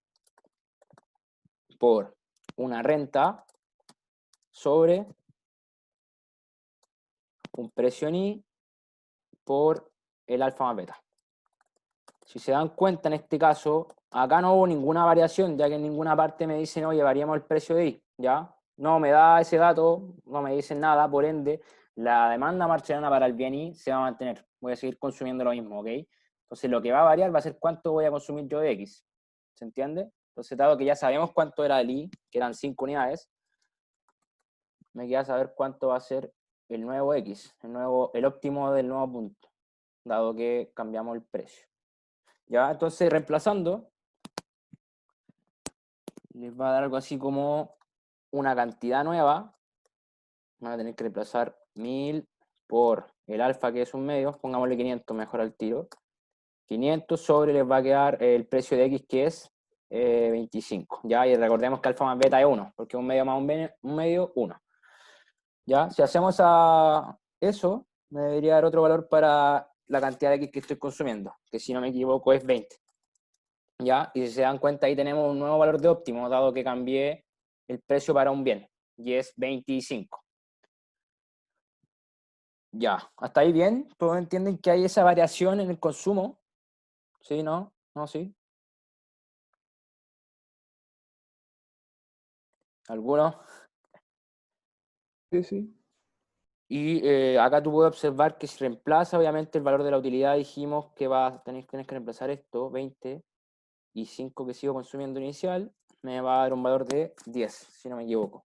por una renta sobre un precio en Y por el alfa más beta. Si se dan cuenta, en este caso, acá no hubo ninguna variación, ya que en ninguna parte me dicen, oye, variamos el precio de Y, ¿ya? No me da ese dato, no me dicen nada, por ende, la demanda marshalliana para el bien Y se va a mantener. Voy a seguir consumiendo lo mismo, ¿ok? Entonces, lo que va a variar va a ser cuánto voy a consumir yo de X. ¿Se entiende? Entonces, dado que ya sabemos cuánto era el I, que eran 5 unidades, me queda saber cuánto va a ser el nuevo X, el óptimo del nuevo punto, dado que cambiamos el precio. Ya, entonces reemplazando, les va a dar algo así como una cantidad nueva. Van a tener que reemplazar 1000 por el alfa, que es un medio, pongámosle 500 mejor al tiro. 500 sobre les va a quedar el precio de X, que es 25. ¿Ya? Y recordemos que alfa más beta es 1, porque un medio más un medio, 1. ¿Ya? Si hacemos eso, me debería dar otro valor para la cantidad de X que estoy consumiendo, que si no me equivoco es 20. ¿Ya? Y si se dan cuenta, ahí tenemos un nuevo valor de óptimo, dado que cambié el precio para un bien, y es 25. Ya, hasta ahí bien. Todos entienden que hay esa variación en el consumo. ¿Sí? ¿No? ¿No? ¿Sí? ¿Alguno?
Sí, sí.
Y acá tú puedes observar que si reemplaza, obviamente, el valor de la utilidad, dijimos que tienes que reemplazar esto, 20, y 5 que sigo consumiendo inicial, me va a dar un valor de 10, si no me equivoco.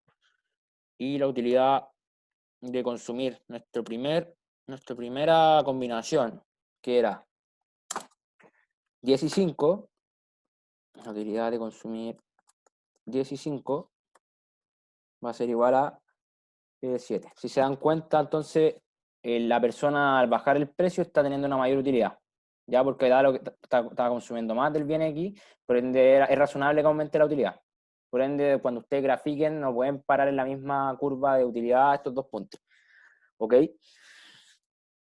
Y la utilidad de consumir nuestra primera combinación, que era 10 y 5, la utilidad de consumir 10 y 5 va a ser igual a 7. Si se dan cuenta, entonces la persona al bajar el precio está teniendo una mayor utilidad, ya porque da lo que está consumiendo más del bien X, por ende es razonable que aumente la utilidad. Por ende, cuando ustedes grafiquen, no pueden parar en la misma curva de utilidad estos dos puntos. ¿Ok?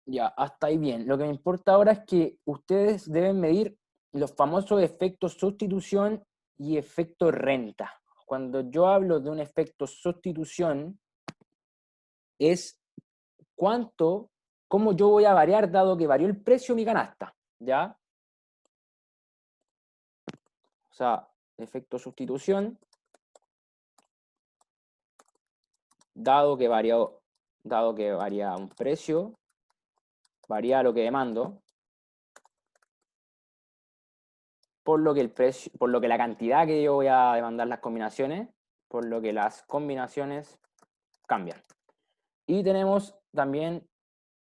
Ya, hasta ahí bien. Lo que me importa ahora es que ustedes deben medir los famosos efectos sustitución y efecto renta. Cuando yo hablo de un efecto sustitución, es cómo yo voy a variar dado que varió el precio de mi canasta, ¿ya? O sea, efecto sustitución, dado que varía un precio, varía lo que demando, por lo que la cantidad que yo voy a demandar las combinaciones, por lo que las combinaciones cambian. Y tenemos también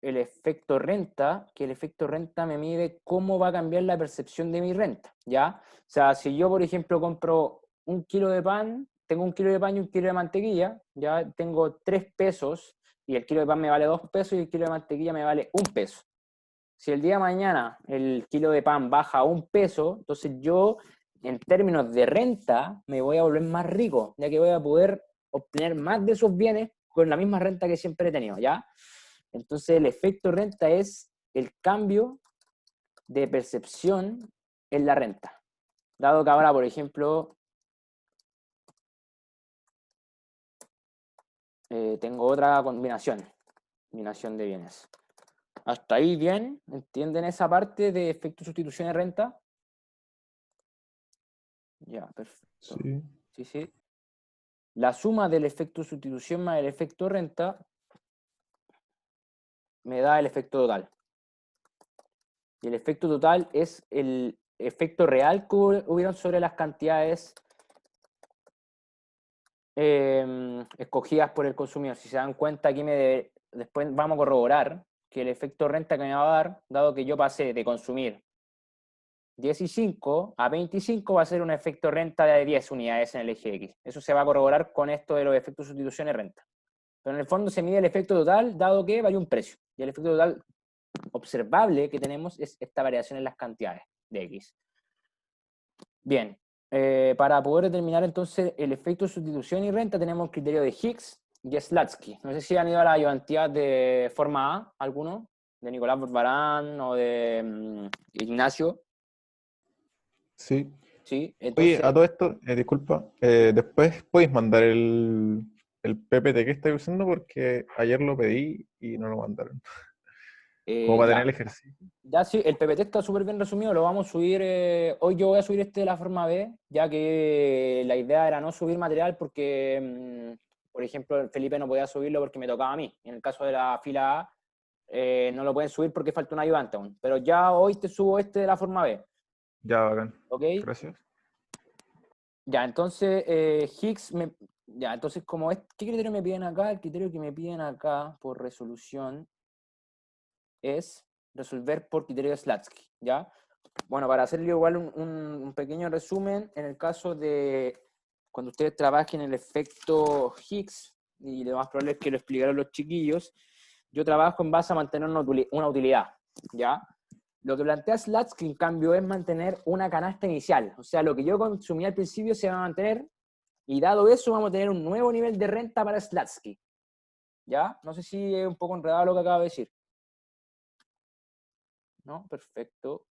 el efecto renta, que el efecto renta me mide cómo va a cambiar la percepción de mi renta, ¿ya? O sea, si yo, por ejemplo, compro un kilo de pan, tengo un kilo de pan y un kilo de mantequilla, ya tengo 3 pesos, y el kilo de pan me vale 2 pesos y el kilo de mantequilla me vale 1 peso. Si el día de mañana el kilo de pan baja a 1 peso, entonces yo, en términos de renta, me voy a volver más rico, ya que voy a poder obtener más de esos bienes con la misma renta que siempre he tenido, ¿ya? Entonces el efecto renta es el cambio de percepción en la renta. Dado que ahora, por ejemplo, tengo otra combinación de bienes. ¿Hasta ahí bien? ¿Entienden esa parte de efecto sustitución de renta? Ya, perfecto.
Sí.
Sí, sí. La suma del efecto sustitución más el efecto renta me da el efecto total. Y el efecto total es el efecto real que hubieron sobre las cantidades escogidas por el consumidor. Si se dan cuenta, aquí después vamos a corroborar que el efecto renta que me va a dar, dado que yo pasé de consumir 15 a 25, va a ser un efecto renta de 10 unidades en el eje X. Eso se va a corroborar con esto de los efectos de sustitución y renta. Pero en el fondo se mide el efecto total, dado que varía un precio. Y el efecto total observable que tenemos es esta variación en las cantidades de X. Bien, para poder determinar entonces el efecto de sustitución y renta tenemos el criterio de Higgs y Slatsky. No sé si han ido a la ayudantía de forma A, alguno, de Nicolás Barbarán o de Ignacio.
Sí.
Sí,
Oye,
entonces,
a todo esto, disculpa, después podéis mandar el PPT que estáis usando porque ayer lo pedí y no lo mandaron. Como para tener el
ya,
ejercicio.
ya sí, el PPT está súper bien resumido, lo vamos a subir, hoy yo voy a subir este de la forma B, ya que la idea era no subir material porque, por ejemplo, Felipe no podía subirlo porque me tocaba a mí. En el caso de la fila A, no lo pueden subir porque falta un ayudante aún. Pero ya hoy te subo este de la forma B.
Ya, bacán.
¿Ok?
Gracias.
Ya, entonces, Higgs, ya, entonces, como es, ¿qué criterio me piden acá? El criterio que me piden acá por resolución es resolver por criterio de Slatsky, ¿ya? Bueno, para hacerle igual un pequeño resumen, en el caso de cuando ustedes trabajen el efecto Higgs, y lo más probable es que lo explicaron los chiquillos, yo trabajo en base a mantener una utilidad, ¿ya? Lo que plantea Slatsky, en cambio, es mantener una canasta inicial. O sea, lo que yo consumí al principio se va a mantener, y dado eso vamos a tener un nuevo nivel de renta para Slatsky. ¿Ya? No sé si es un poco enredado lo que acabo de decir. ¿No? Perfecto.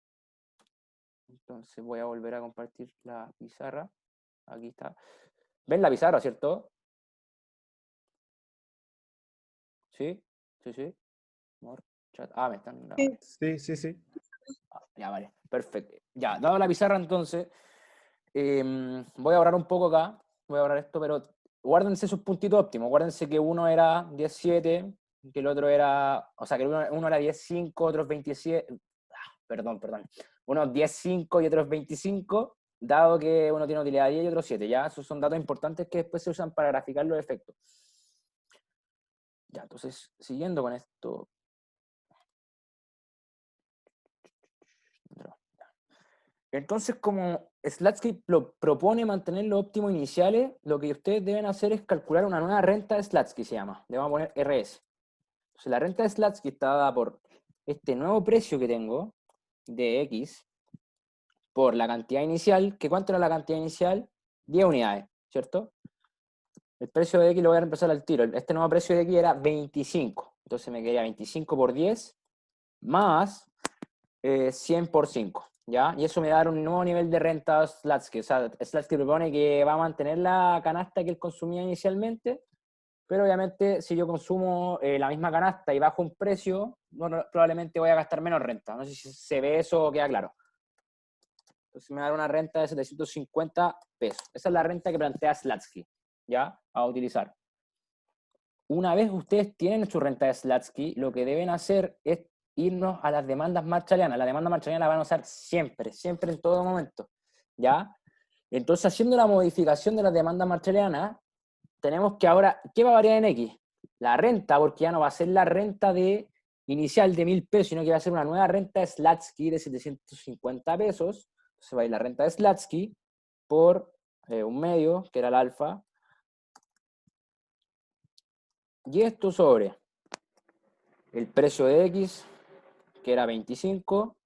Entonces voy a volver a compartir la pizarra. Aquí está. ¿Ven la pizarra, cierto? ¿Sí? ¿Sí, sí? Chat. Ah, me están grabando.
Sí, sí, sí.
Ya, vale. Perfecto. Ya, dado la pizarra entonces, voy a ahorrar un poco acá. Voy a ahorrar esto, pero guárdense sus puntitos óptimos. Guárdense que uno era 17, que el otro era... O sea, que uno era 10.5, otros 27... Perdón. Unos 10.5 y otros 25, dado que uno tiene utilidad 10 y otro 7. Ya, esos son datos importantes que después se usan para graficar los efectos. Ya, entonces, siguiendo con esto. Entonces, como Slatsky propone mantener los óptimos iniciales, lo que ustedes deben hacer es calcular una nueva renta de Slatsky, se llama. Le vamos a poner RS. Entonces, la renta de Slatsky está dada por este nuevo precio que tengo de X por la cantidad inicial, que ¿cuánto era la cantidad inicial? 10 unidades, ¿cierto? El precio de X lo voy a reemplazar al tiro. Este nuevo precio de X era 25. Entonces me quedaría 25 por 10 más 100 por 5. ¿Ya? Y eso me da un nuevo nivel de renta a Slatsky. O sea, Slatsky propone que va a mantener la canasta que él consumía inicialmente, pero obviamente si yo consumo la misma canasta y bajo un precio, bueno, probablemente voy a gastar menos renta. No sé si se ve eso o queda claro. Entonces me da una renta de 750 pesos. Esa es la renta que plantea Slatsky, ¿ya? A utilizar. Una vez ustedes tienen su renta de Slatsky, lo que deben hacer es irnos a las demandas marshallianas. La demanda marshalliana la van a usar siempre, siempre en todo momento, ¿ya? Entonces, haciendo la modificación de las demandas marshallianas, tenemos que ahora, ¿qué va a variar en X? La renta, porque ya no va a ser la renta de inicial de 1.000 pesos, sino que va a ser una nueva renta de Slatsky de 750 pesos. Entonces va a ir la renta de Slatsky por un medio, que era el alfa, y esto sobre el precio de X, que era 25,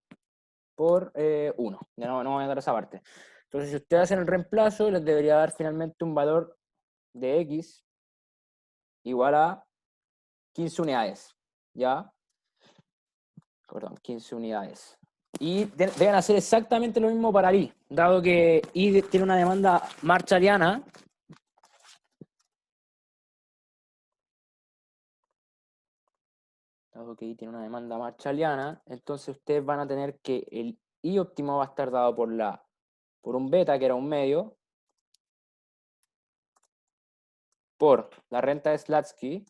por 1. Ya no voy a dar esa parte. Entonces, si ustedes hacen el reemplazo, les debería dar finalmente un valor de X igual a 15 unidades. ¿Ya? Perdón, 15 unidades. Y deben hacer exactamente lo mismo para I, dado que I tiene una demanda marshalliana. Dado que I tiene una demanda marshalliana, entonces ustedes van a tener que el I óptimo va a estar dado por un beta, que era un medio, por la renta de Slatsky,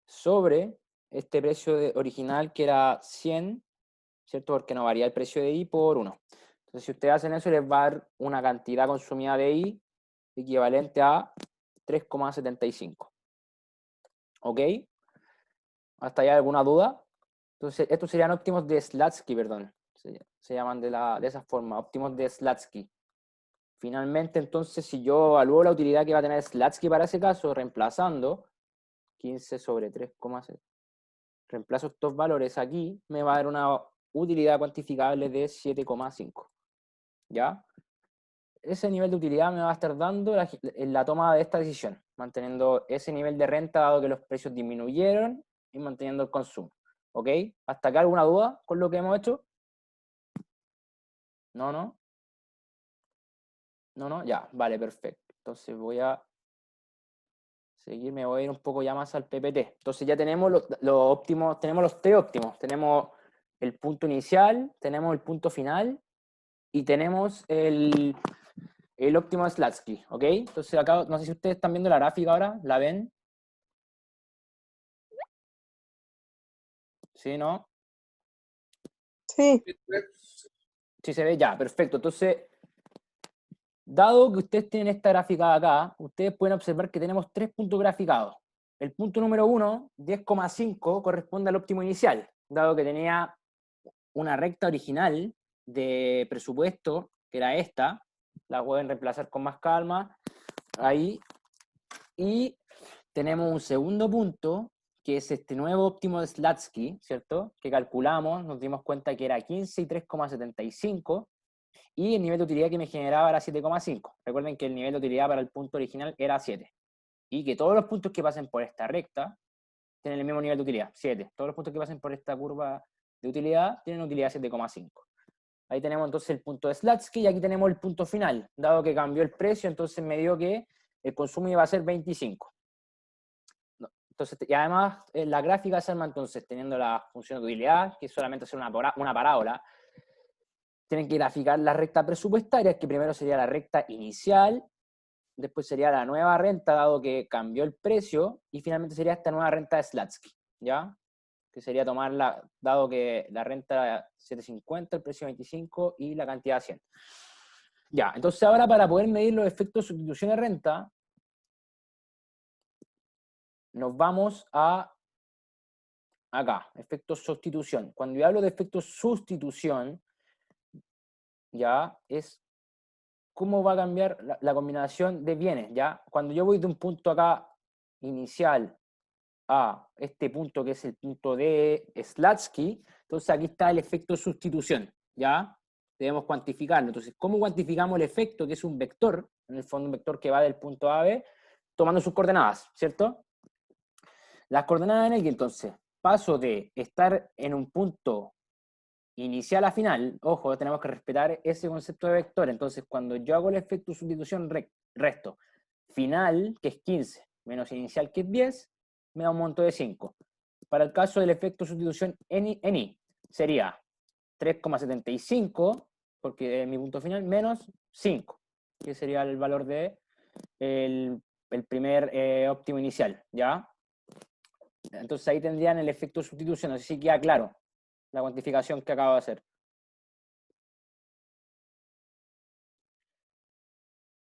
sobre este precio original que era 100, ¿cierto? Porque no varía el precio de I por 1. Entonces, si ustedes hacen eso, les va a dar una cantidad consumida de I equivalente a 3,75. ¿Ok? ¿Hasta allá alguna duda? Entonces, estos serían óptimos de Slatsky, perdón. Se llaman de esa forma, óptimos de Slatsky. Finalmente, entonces, si yo evalúo la utilidad que va a tener Slatsky para ese caso, reemplazando 15 sobre 3,7, reemplazo estos valores aquí, me va a dar una utilidad cuantificable de 7,5. ¿Ya? Ese nivel de utilidad me va a estar dando en la toma de esta decisión, manteniendo ese nivel de renta dado que los precios disminuyeron y manteniendo el consumo. ¿Ok? ¿Hasta acá alguna duda con lo que hemos hecho? ¿No? Ya, vale, perfecto. Entonces voy a seguir, me voy a ir un poco ya más al PPT. Entonces ya tenemos los óptimos, tenemos los T óptimos. Tenemos el punto inicial, tenemos el punto final y tenemos el óptimo Slatsky, ¿ok? Entonces acá, no sé si ustedes están viendo la gráfica ahora, ¿la ven? ¿Sí, no?
Sí.
Sí se ve ya, perfecto. Entonces, Dado que ustedes tienen esta gráfica de acá, ustedes pueden observar que tenemos 3 puntos graficados. El punto número 1, 10,5, corresponde al óptimo inicial, dado que tenía una recta original de presupuesto, que era esta, la pueden reemplazar con más calma, ahí, y tenemos un segundo punto, que es este nuevo óptimo de Slutsky, ¿cierto? Que calculamos, nos dimos cuenta que era 15 y 3,75, y el nivel de utilidad que me generaba era 7,5. Recuerden que el nivel de utilidad para el punto original era 7. Y que todos los puntos que pasen por esta recta tienen el mismo nivel de utilidad, 7. Todos los puntos que pasen por esta curva de utilidad tienen utilidad 7,5. Ahí tenemos entonces el punto de Slutsky y aquí tenemos el punto final. Dado que cambió el precio, entonces me dio que el consumo iba a ser 25. Entonces, y además, la gráfica se arma entonces teniendo la función de utilidad, que es solamente hacer una parábola. Tienen que graficar las rectas presupuestarias, que primero sería la recta inicial, después sería la nueva renta, dado que cambió el precio, y finalmente sería esta nueva renta de Slutsky, ¿ya? Que sería tomarla, dado que la renta era 750, el precio 25 y la cantidad 100. Ya, entonces ahora para poder medir los efectos de sustitución de renta, nos vamos a acá, efectos sustitución. Cuando yo hablo de efectos sustitución, ya es cómo va a cambiar la combinación de bienes, ¿ya? Cuando yo voy de un punto acá inicial a este punto que es el punto de Slutsky, entonces aquí está el efecto sustitución, ¿ya? Debemos cuantificarlo. Entonces, ¿cómo cuantificamos el efecto, que es un vector, en el fondo un vector que va del punto A a B, tomando sus coordenadas, ¿cierto? Las coordenadas en el que entonces paso de estar en un punto inicial a final, ojo, tenemos que respetar ese concepto de vector. Entonces, cuando yo hago el efecto de sustitución, resto final, que es 15, menos inicial, que es 10, me da un monto de 5. Para el caso del efecto de sustitución en I, sería 3,75, porque es mi punto final, menos 5, que sería el valor de el primer óptimo inicial, ¿ya? Entonces ahí tendrían el efecto de sustitución, así que queda claro la cuantificación que acabo de hacer.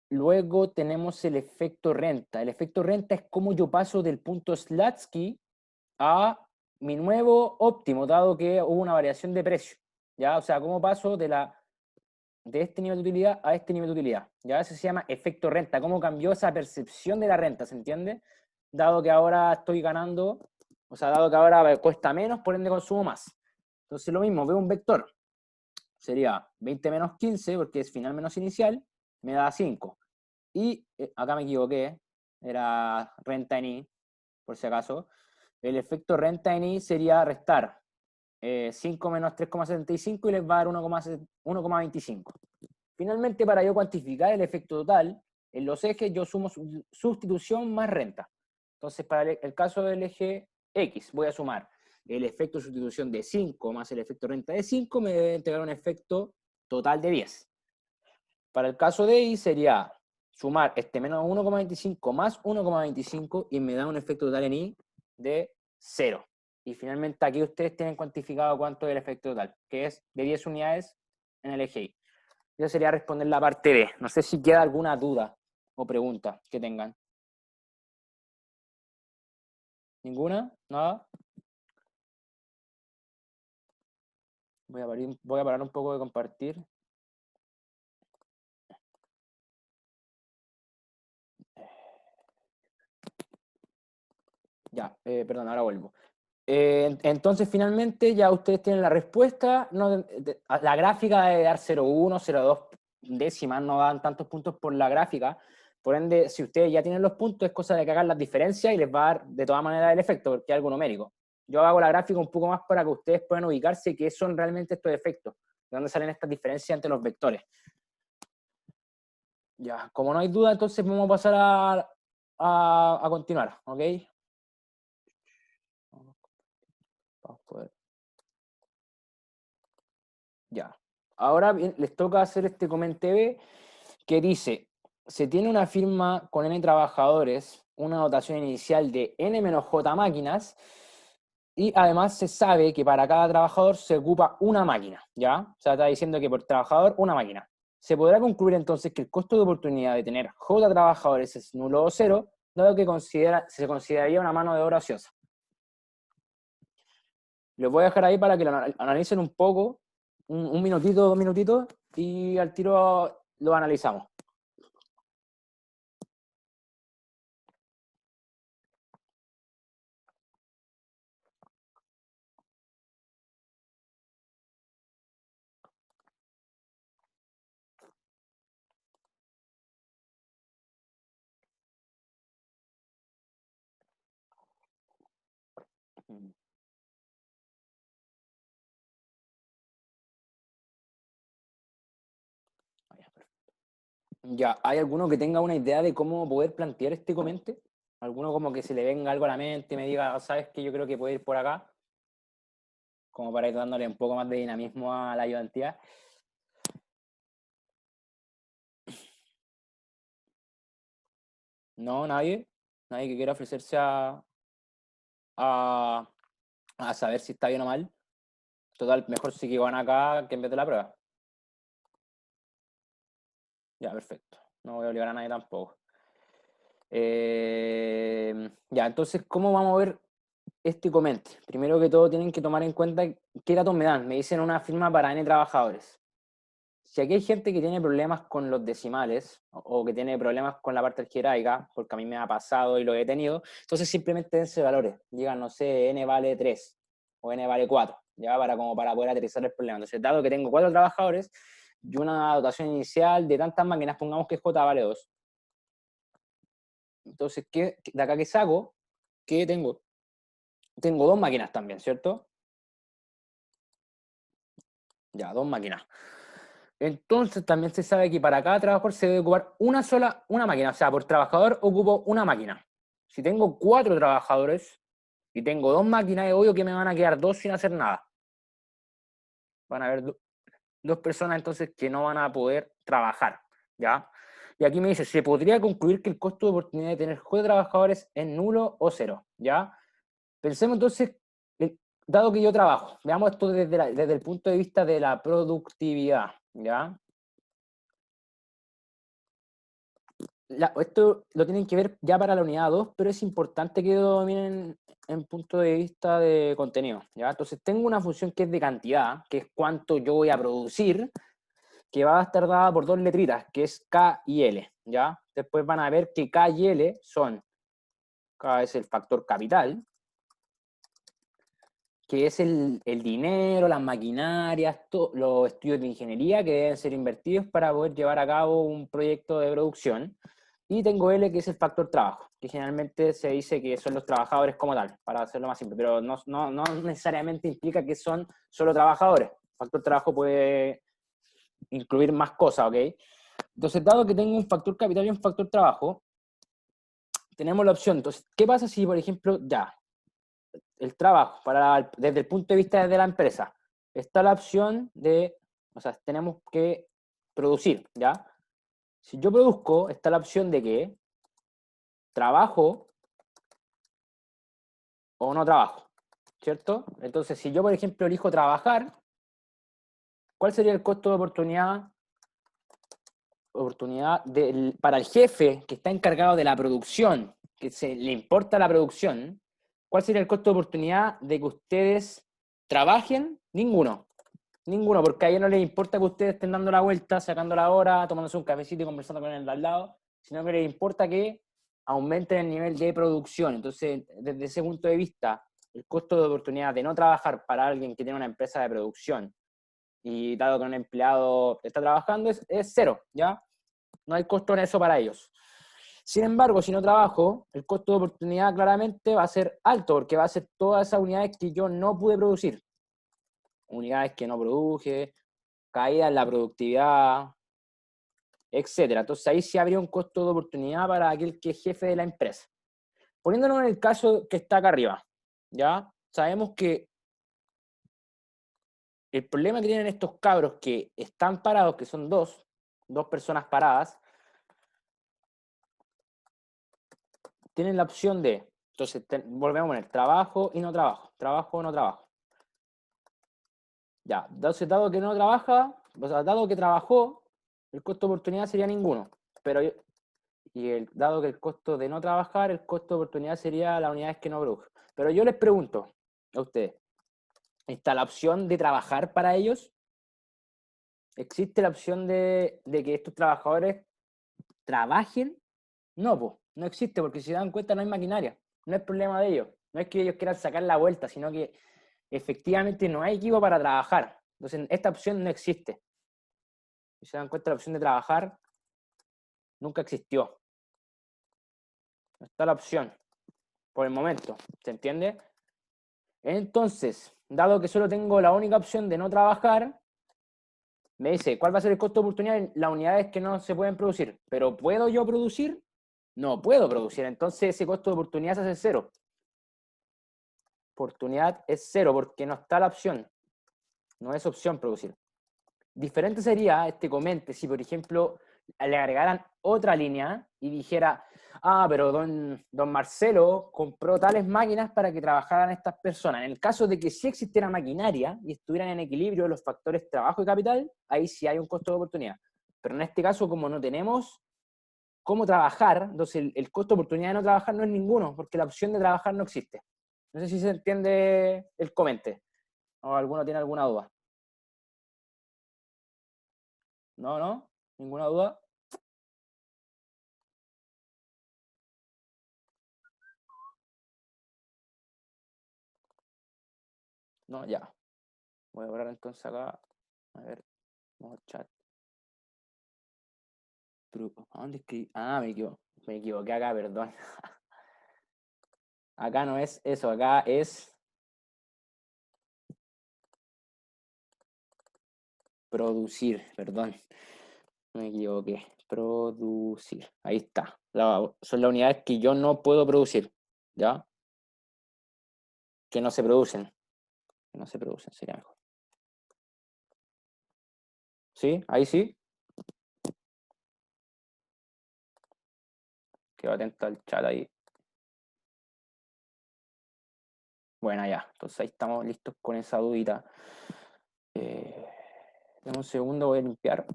Luego tenemos el efecto renta. El efecto renta es cómo yo paso del punto Slutsky a mi nuevo óptimo, dado que hubo una variación de precio, ¿ya? O sea, cómo paso de este nivel de utilidad a este nivel de utilidad, ¿ya? Eso se llama efecto renta, cómo cambió esa percepción de la renta, ¿se entiende? Dado que ahora estoy ganando, o sea, dado que ahora cuesta menos, por ende consumo más. Entonces lo mismo, veo un vector, sería 20 menos 15, porque es final menos inicial, me da 5. Y acá me equivoqué, era renta en I, por si acaso. El efecto renta en I sería restar 5 menos 3,75 y les va a dar 1,25. Finalmente, para yo cuantificar el efecto total, en los ejes yo sumo sustitución más renta. Entonces, para el caso del eje X, voy a sumar el efecto de sustitución de 5 más el efecto renta de 5, me debe entregar un efecto total de 10. Para el caso de Y sería sumar este menos 1,25 más 1,25 y me da un efecto total en Y de 0. Y finalmente aquí ustedes tienen cuantificado cuánto es el efecto total, que es de 10 unidades en el eje Y. Eso sería responder la parte B. No sé si queda alguna duda o pregunta que tengan. ¿Ninguna? ¿Nada? Voy a parar un poco de compartir. Ya, perdón, ahora vuelvo. Entonces, finalmente, ya ustedes tienen la respuesta. No, la gráfica debe dar 0,1, 0,2 décimas, no dan tantos puntos por la gráfica. Por ende, si ustedes ya tienen los puntos, es cosa de que hagan las diferencias y les va a dar de todas maneras el efecto, porque es algo numérico. Yo hago la gráfica un poco más para que ustedes puedan ubicarse qué son realmente estos efectos, de dónde salen estas diferencias entre los vectores. Ya, como no hay duda, entonces vamos a pasar a continuar, ¿ok? Ya. Ahora bien, les toca hacer este COMENT-TV que dice, se tiene una firma con N trabajadores, una dotación inicial de N-J máquinas, y además se sabe que para cada trabajador se ocupa una máquina, ¿ya? O sea, está diciendo que por trabajador, una máquina. Se podrá concluir entonces que el costo de oportunidad de tener J trabajadores es nulo o cero, dado que se consideraría una mano de obra ociosa. Les voy a dejar ahí para que lo analicen un poco, un minutito, 2 minutitos, y al tiro lo analizamos. Ya, ¿hay alguno que tenga una idea de cómo poder plantear este comente? ¿Alguno como que se le venga algo a la mente y me diga, sabes que yo creo que puede ir por acá? Como para ir dándole un poco más de dinamismo a la ayudantía. No, nadie. Nadie que quiera ofrecerse a, a saber si está bien o mal. Total, mejor sí que van acá que en vez de la prueba. Ya, perfecto. No voy a obligar a nadie tampoco. Ya, entonces, ¿cómo vamos a ver este comente? Primero que todo, tienen que tomar en cuenta qué datos me dan. Me dicen una firma para N trabajadores. Si aquí hay gente que tiene problemas con los decimales o que tiene problemas con la parte algebraica, porque a mí me ha pasado y lo he tenido, entonces simplemente dense valores. Digan, no sé, n vale 3 o n vale 4, ya para poder aterrizar el problema. Entonces, dado que tengo 4 trabajadores y una dotación inicial de tantas máquinas, pongamos que J vale 2. Entonces, de acá que saco, ¿qué tengo? Tengo 2 máquinas también, ¿cierto? Ya, 2 máquinas. Entonces también se sabe que para cada trabajador se debe ocupar una máquina. O sea, por trabajador ocupo una máquina. Si tengo 4 trabajadores y tengo 2 máquinas, es obvio que me van a quedar 2 sin hacer nada. Van a haber 2 personas entonces que no van a poder trabajar, ¿ya? Y aquí me dice, se podría concluir que el costo de oportunidad de tener J trabajadores es nulo o cero, ¿ya? Pensemos entonces, dado que yo trabajo, veamos esto desde el punto de vista de la productividad, ¿ya? Esto lo tienen que ver ya para la unidad 2, pero es importante que lo dominen en punto de vista de contenido, ¿ya? Entonces tengo una función que es de cantidad, que es cuánto yo voy a producir, que va a estar dada por 2 letritas, que es K y L, ¿ya? Después van a ver que K y L son, K es el factor capital, que es el dinero, las maquinarias, los estudios de ingeniería que deben ser invertidos para poder llevar a cabo un proyecto de producción. Y tengo L, que es el factor trabajo, que generalmente se dice que son los trabajadores como tal, para hacerlo más simple, pero no necesariamente implica que son solo trabajadores. El factor trabajo puede incluir más cosas, ¿ok? Entonces, dado que tengo un factor capital y un factor trabajo, tenemos la opción. Entonces, ¿qué pasa si, por ejemplo, ya, el trabajo, desde el punto de vista de la empresa, está la opción de, o sea, tenemos que producir, ¿ya? Si yo produzco, está la opción de que trabajo o no trabajo, ¿cierto? Entonces, si yo, por ejemplo, elijo trabajar, ¿cuál sería el costo de oportunidad? Para el jefe que está encargado de la producción, que le importa la producción, ¿cuál sería el costo de oportunidad de que ustedes trabajen? Ninguno. Ninguno, porque a ellos no les importa que ustedes estén dando la vuelta, sacando la hora, tomándose un cafecito y conversando con el de al lado, sino que les importa que aumenten el nivel de producción. Entonces, desde ese punto de vista, el costo de oportunidad de no trabajar para alguien que tiene una empresa de producción y dado que un empleado está trabajando es cero, ¿ya? No hay costo en eso para ellos. Sin embargo, si no trabajo, el costo de oportunidad claramente va a ser alto, porque va a ser todas esas unidades que yo no pude producir. Unidades que no produje, caída en la productividad, etcétera. Entonces ahí sí habría un costo de oportunidad para aquel que es jefe de la empresa. Poniéndonos en el caso que está acá arriba, ¿ya? Sabemos que el problema que tienen estos cabros que están parados, que son dos personas paradas, tienen la opción de, entonces volvemos a poner trabajo y no trabajo, trabajo o no trabajo. Ya, entonces dado que no trabaja, o sea, dado que trabajó, El costo de oportunidad sería ninguno. Pero dado que el costo de no trabajar, el costo de oportunidad sería las unidades que no produjo. Pero yo les pregunto a ustedes, ¿está la opción de trabajar para ellos? ¿Existe la opción de que estos trabajadores trabajen? No, pues, no existe, porque si se dan cuenta no hay maquinaria. No es problema de ellos. No es que ellos quieran sacar la vuelta, sino que efectivamente no hay equipo para trabajar. Entonces, esta opción no existe. Si se dan cuenta, la opción de trabajar nunca existió. No está la opción, por el momento. ¿Se entiende? Entonces, dado que solo tengo la única opción de no trabajar, me dice, ¿cuál va a ser el costo de oportunidad? Las unidades que no se pueden producir. ¿Pero puedo yo producir? No puedo producir. Entonces, ese costo de oportunidad se hace cero. Oportunidad es cero porque no está la opción. No es opción producir. Diferente sería este comente si, por ejemplo, le agregaran otra línea y dijera, pero don Marcelo compró tales máquinas para que trabajaran estas personas. En el caso de que sí existiera maquinaria y estuvieran en equilibrio los factores trabajo y capital, ahí sí hay un costo de oportunidad. Pero en este caso, como no tenemos cómo trabajar, entonces el costo de oportunidad de no trabajar no es ninguno, porque la opción de trabajar no existe. No sé si se entiende el comente, o alguno tiene alguna duda. ¿No? ¿Ninguna duda? No, ya. Voy a borrar entonces acá. A ver, vamos al chat. Pero, ¿a dónde escribí? Me equivoqué acá, perdón. Acá no es eso, acá es producir, perdón. Me equivoqué. Producir. Ahí está. Son las unidades que yo no puedo producir. ¿Ya? Que no se producen. Que no se producen, sería mejor. ¿Sí? Ahí sí. Quedo atento al chat ahí. Bueno, ya. Entonces ahí estamos listos con esa dudita. Dame un segundo, voy a limpiar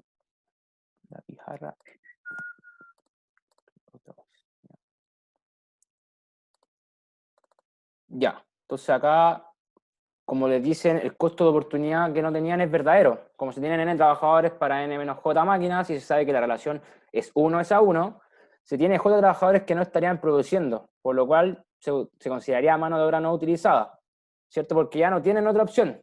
la pizarra. Ya. Entonces acá, como les dicen, el costo de oportunidad que no tenían es verdadero. Como se tienen N trabajadores para N menos J máquinas y se sabe que la relación es 1:1, se tiene J trabajadores que no estarían produciendo, por lo cual se consideraría mano de obra no utilizada, ¿cierto? Porque ya no tienen otra opción.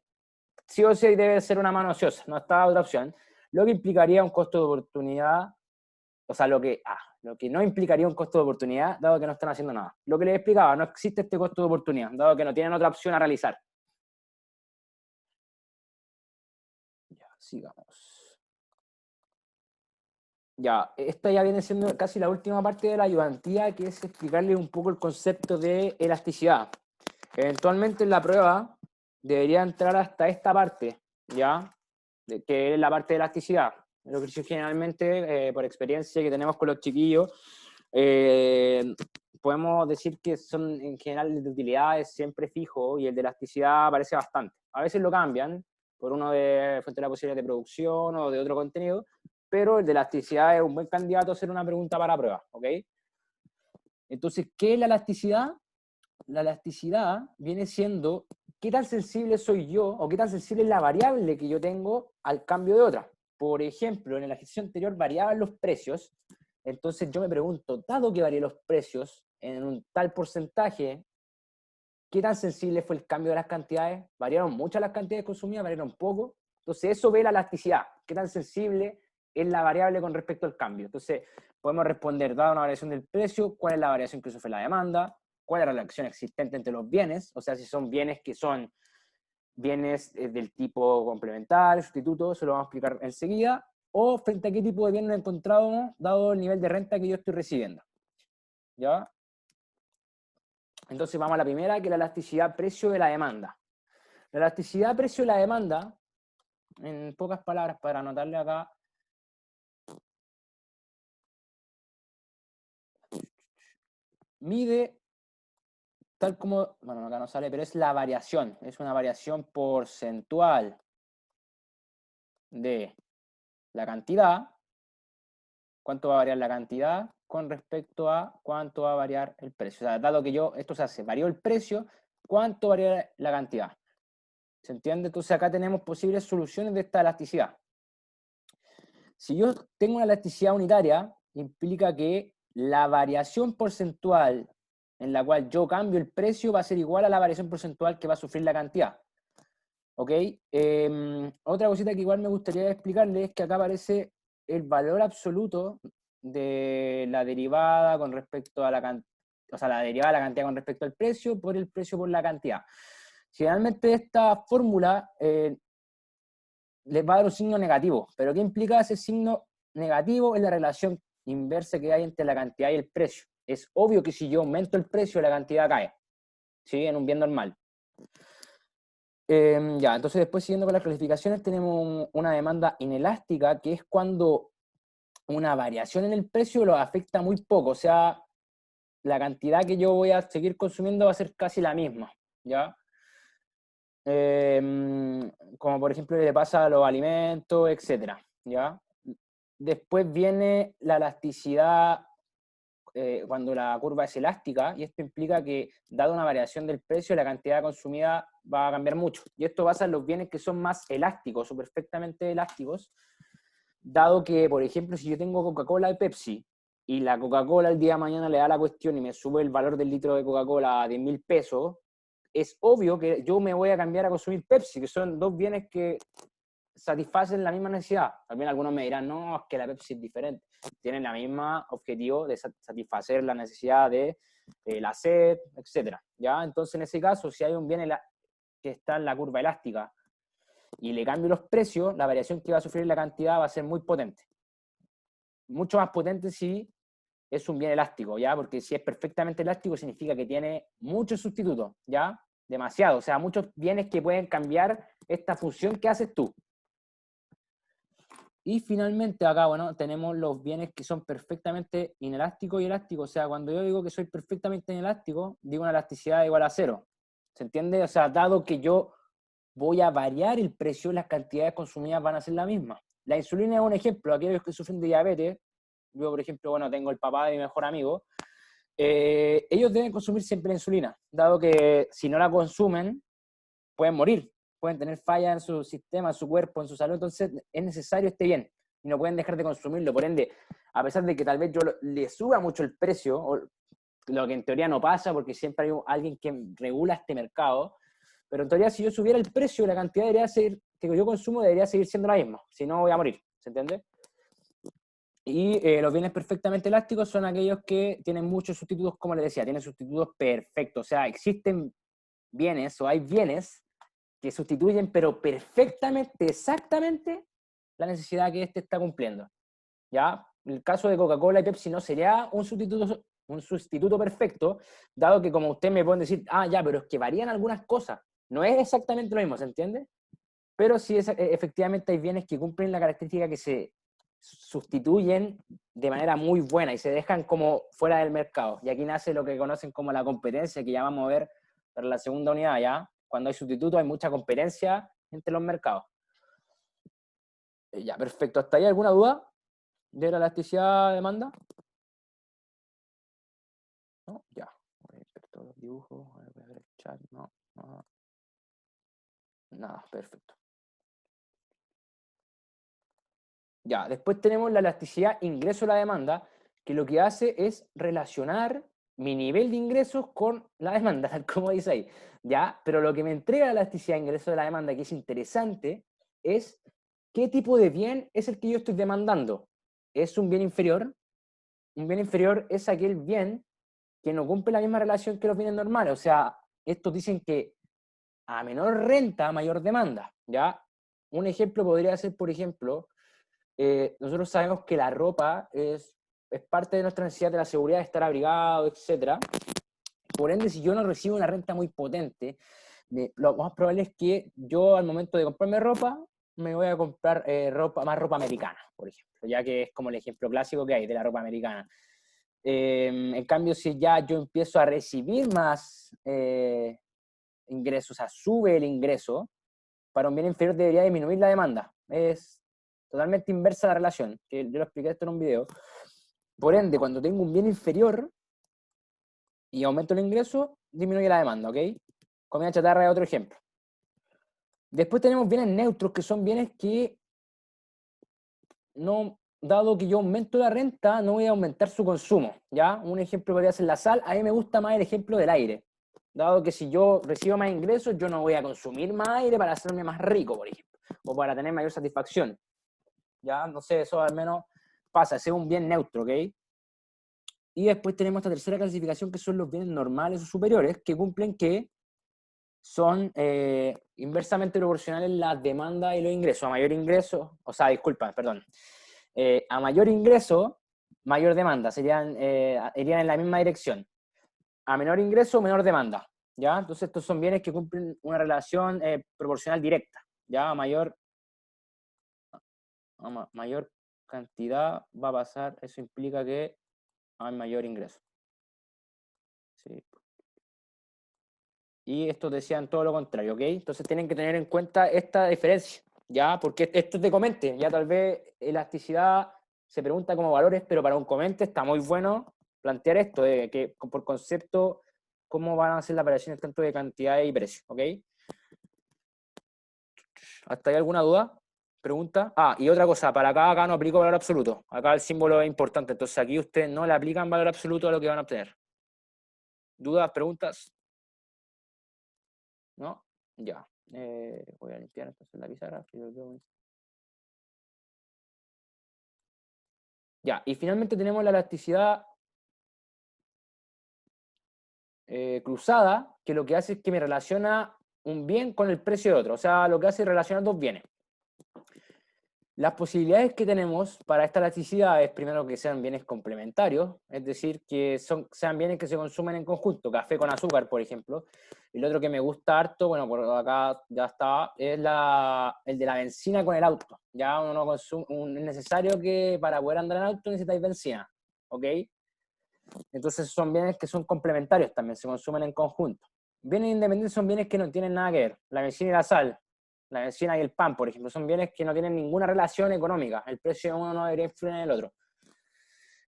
Sí o sí debe ser una mano ociosa, no está otra opción, lo que implicaría un costo de oportunidad, o sea, lo que no implicaría un costo de oportunidad, dado que no están haciendo nada. Lo que les explicaba, no existe este costo de oportunidad, dado que no tienen otra opción a realizar. Ya, sigamos. Ya, esta ya viene siendo casi la última parte de la ayudantía, que es explicarles un poco el concepto de elasticidad. Eventualmente en la prueba debería entrar hasta esta parte, ¿ya? Que es la parte de elasticidad. Lo que generalmente, por experiencia que tenemos con los chiquillos, podemos decir que son en general de utilidades siempre fijo y el de elasticidad aparece bastante. A veces lo cambian por uno de fuente de la posibilidad de producción o de otro contenido, pero el de elasticidad es un buen candidato a hacer una pregunta para prueba, ¿ok? Entonces, ¿qué es la elasticidad? La elasticidad viene siendo qué tan sensible soy yo o qué tan sensible es la variable que yo tengo al cambio de otra. Por ejemplo, en el ejercicio anterior variaban los precios, entonces yo me pregunto, dado que varié los precios en un tal porcentaje, ¿qué tan sensible fue el cambio de las cantidades? ¿Variaron muchas las cantidades consumidas? ¿Variaron poco? Entonces eso ve la elasticidad, qué tan sensible es la variable con respecto al cambio. Entonces podemos responder, dada una variación del precio, ¿cuál es la variación que sufre la demanda? ¿Cuál es la relación existente entre los bienes? O sea, si son bienes que son bienes del tipo complementario, sustituto, eso lo vamos a explicar enseguida, o frente a qué tipo de bien encontrado dado el nivel de renta que yo estoy recibiendo. ¿Ya? Entonces vamos a la primera, que es la elasticidad precio de la demanda. La elasticidad precio de la demanda, en pocas palabras, para anotarle acá, mide tal como, bueno, acá no sale, pero es la variación, es una variación porcentual de la cantidad cuánto va a variar la cantidad con respecto a cuánto va a variar el precio. O sea, dado que esto se hace, varió el precio, ¿cuánto varía la cantidad? ¿Se entiende? Entonces acá tenemos posibles soluciones de esta elasticidad. Si yo tengo una elasticidad unitaria, implica que la variación porcentual en la cual yo cambio el precio va a ser igual a la variación porcentual que va a sufrir la cantidad. ¿Ok? Otra cosita que igual me gustaría explicarles es que acá aparece el valor absoluto de la derivada con respecto a la cantidad, o sea, la derivada de la cantidad con respecto al precio por el precio por la cantidad. Generalmente esta fórmula les va a dar un signo negativo, pero ¿qué implica ese signo negativo? Es la relación inversa que hay entre la cantidad y el precio. Es obvio que si yo aumento el precio, la cantidad cae, ¿sí? En un bien normal. Ya, entonces después siguiendo con las clasificaciones tenemos una demanda inelástica, que es cuando una variación en el precio lo afecta muy poco, o sea, la cantidad que yo voy a seguir consumiendo va a ser casi la misma, ¿ya? Como por ejemplo le pasa a los alimentos, etc., ¿ya? Después viene la elasticidad cuando la curva es elástica, y esto implica que, dada una variación del precio, la cantidad consumida va a cambiar mucho. Y esto pasa en los bienes que son más elásticos o perfectamente elásticos, dado que, por ejemplo, si yo tengo Coca-Cola y Pepsi, y la Coca-Cola el día de mañana le da la cuestión y me sube el valor del litro de Coca-Cola a 10.000 pesos, es obvio que yo me voy a cambiar a consumir Pepsi, que son dos bienes que satisfacen la misma necesidad. También algunos me dirán, no, es que la Pepsi es diferente. Tienen el mismo objetivo de satisfacer la necesidad de la sed, etc. ¿Ya? Entonces, en ese caso, si hay un bien que está en la curva elástica y le cambio los precios, la variación que va a sufrir la cantidad va a ser muy potente. Mucho más potente si es un bien elástico, ¿ya? Porque si es perfectamente elástico significa que tiene muchos sustitutos, ¿ya? Demasiado, o sea, muchos bienes que pueden cambiar esta función que haces tú. Y finalmente acá, bueno, tenemos los bienes que son perfectamente inelásticos y elásticos. O sea, cuando yo digo que soy perfectamente inelástico, digo una elasticidad igual a 0. ¿Se entiende? O sea, dado que yo voy a variar el precio, las cantidades consumidas van a ser la misma. La insulina es un ejemplo. Aquellos que sufren de diabetes, yo por ejemplo, bueno, tengo el papá de mi mejor amigo, ellos deben consumir siempre la insulina, dado que si no la consumen, pueden morir, pueden tener fallas en su sistema, en su cuerpo, en su salud, entonces es necesario este bien, y no pueden dejar de consumirlo. Por ende, a pesar de que tal vez yo le suba mucho el precio, o lo que en teoría no pasa, porque siempre hay alguien que regula este mercado, pero en teoría si yo subiera el precio, la cantidad que yo consumo debería seguir siendo la misma, si no voy a morir, ¿se entiende? Y los bienes perfectamente elásticos son aquellos que tienen muchos sustitutos, como les decía, tienen sustitutos perfectos, o sea, existen bienes o hay bienes que sustituyen, pero perfectamente, exactamente, la necesidad que éste está cumpliendo. ¿Ya? El caso de Coca-Cola y Pepsi no sería un sustituto perfecto, dado que como ustedes me pueden decir, ah, ya, pero es que varían algunas cosas. No es exactamente lo mismo, ¿se entiende? Pero sí, efectivamente hay bienes que cumplen la característica que se sustituyen de manera muy buena y se dejan como fuera del mercado. Y aquí nace lo que conocen como la competencia, que ya vamos a ver para la segunda unidad, ¿ya? Cuando hay sustitutos hay mucha competencia entre los mercados. Ya, perfecto. ¿Hasta ahí alguna duda de la elasticidad de demanda? ¿No? Ya. Voy a ver todos los dibujos. Voy a ver el chat. No. Nada, perfecto. Ya, después tenemos la elasticidad ingreso a la demanda, que lo que hace es relacionar mi nivel de ingresos con la demanda, tal como dice ahí. ¿Ya? Pero lo que me entrega la elasticidad ingreso de la demanda, que es interesante, es qué tipo de bien es el que yo estoy demandando. ¿Es un bien inferior? Un bien inferior es aquel bien que no cumple la misma relación que los bienes normales. O sea, estos dicen que a menor renta, mayor demanda. ¿Ya? Un ejemplo podría ser, por ejemplo, nosotros sabemos que la ropa es parte de nuestra necesidad de la seguridad, de estar abrigado, etc. Por ende, si yo no recibo una renta muy potente, lo más probable es que yo al momento de comprarme ropa, me voy a comprar más ropa americana, por ejemplo, ya que es como el ejemplo clásico que hay de la ropa americana. En cambio, si ya yo empiezo a recibir más ingresos, o sea, sube el ingreso, para un bien inferior debería disminuir la demanda. Es totalmente inversa la relación, que yo lo expliqué esto en un video. Por ende, cuando tengo un bien inferior y aumento el ingreso, disminuye la demanda, ¿ok? Comida chatarra es otro ejemplo. Después tenemos bienes neutros, que son bienes que, no, dado que yo aumento la renta, no voy a aumentar su consumo, ¿ya? Un ejemplo podría ser la sal. A mí me gusta más el ejemplo del aire. Dado que si yo recibo más ingresos, yo no voy a consumir más aire para hacerme más rico, por ejemplo, o para tener mayor satisfacción. ¿Ya? No sé, eso al menos pasa, ese es un bien neutro, ¿ok? Y después tenemos esta tercera clasificación, que son los bienes normales o superiores, que cumplen que son inversamente proporcionales las demandas y los ingresos. A mayor ingreso, o sea, disculpa, perdón. A mayor ingreso, mayor demanda, irían en la misma dirección. A menor ingreso, menor demanda, ¿ya? Entonces estos son bienes que cumplen una relación proporcional directa, ¿ya? A mayor cantidad va a pasar, eso implica que hay mayor ingreso. Sí. Y estos decían todo lo contrario, ¿ok? Entonces tienen que tener en cuenta esta diferencia, ¿ya? Porque esto te comente, ya tal vez elasticidad se pregunta como valores, pero para un comente está muy bueno plantear esto, de que por concepto, cómo van a ser las variaciones tanto de cantidad y precio, ¿ok? ¿Hasta ahí alguna duda? ¿Pregunta? Ah, y otra cosa, para acá no aplico valor absoluto. Acá el símbolo es importante, entonces aquí ustedes no le aplican valor absoluto a lo que van a obtener. ¿Dudas, preguntas? ¿No? Ya. Voy a limpiar entonces la pizarra. Ya, y finalmente tenemos la elasticidad cruzada, que lo que hace es que me relaciona un bien con el precio de otro. O sea, lo que hace es relacionar dos bienes. Las posibilidades que tenemos para esta elasticidad es primero que sean bienes complementarios, es decir, que sean bienes que se consumen en conjunto, café con azúcar, por ejemplo. Y el otro que me gusta harto, bueno, por acá ya está, es el de la benzina con el auto. Ya uno no consume, es necesario que para poder andar en auto necesitáis benzina, ¿ok? Entonces son bienes que son complementarios también, se consumen en conjunto. Bienes independientes son bienes que no tienen nada que ver. La benzina y la sal, la benzina y el pan, por ejemplo, son bienes que no tienen ninguna relación económica. El precio de uno no debería influir en el otro.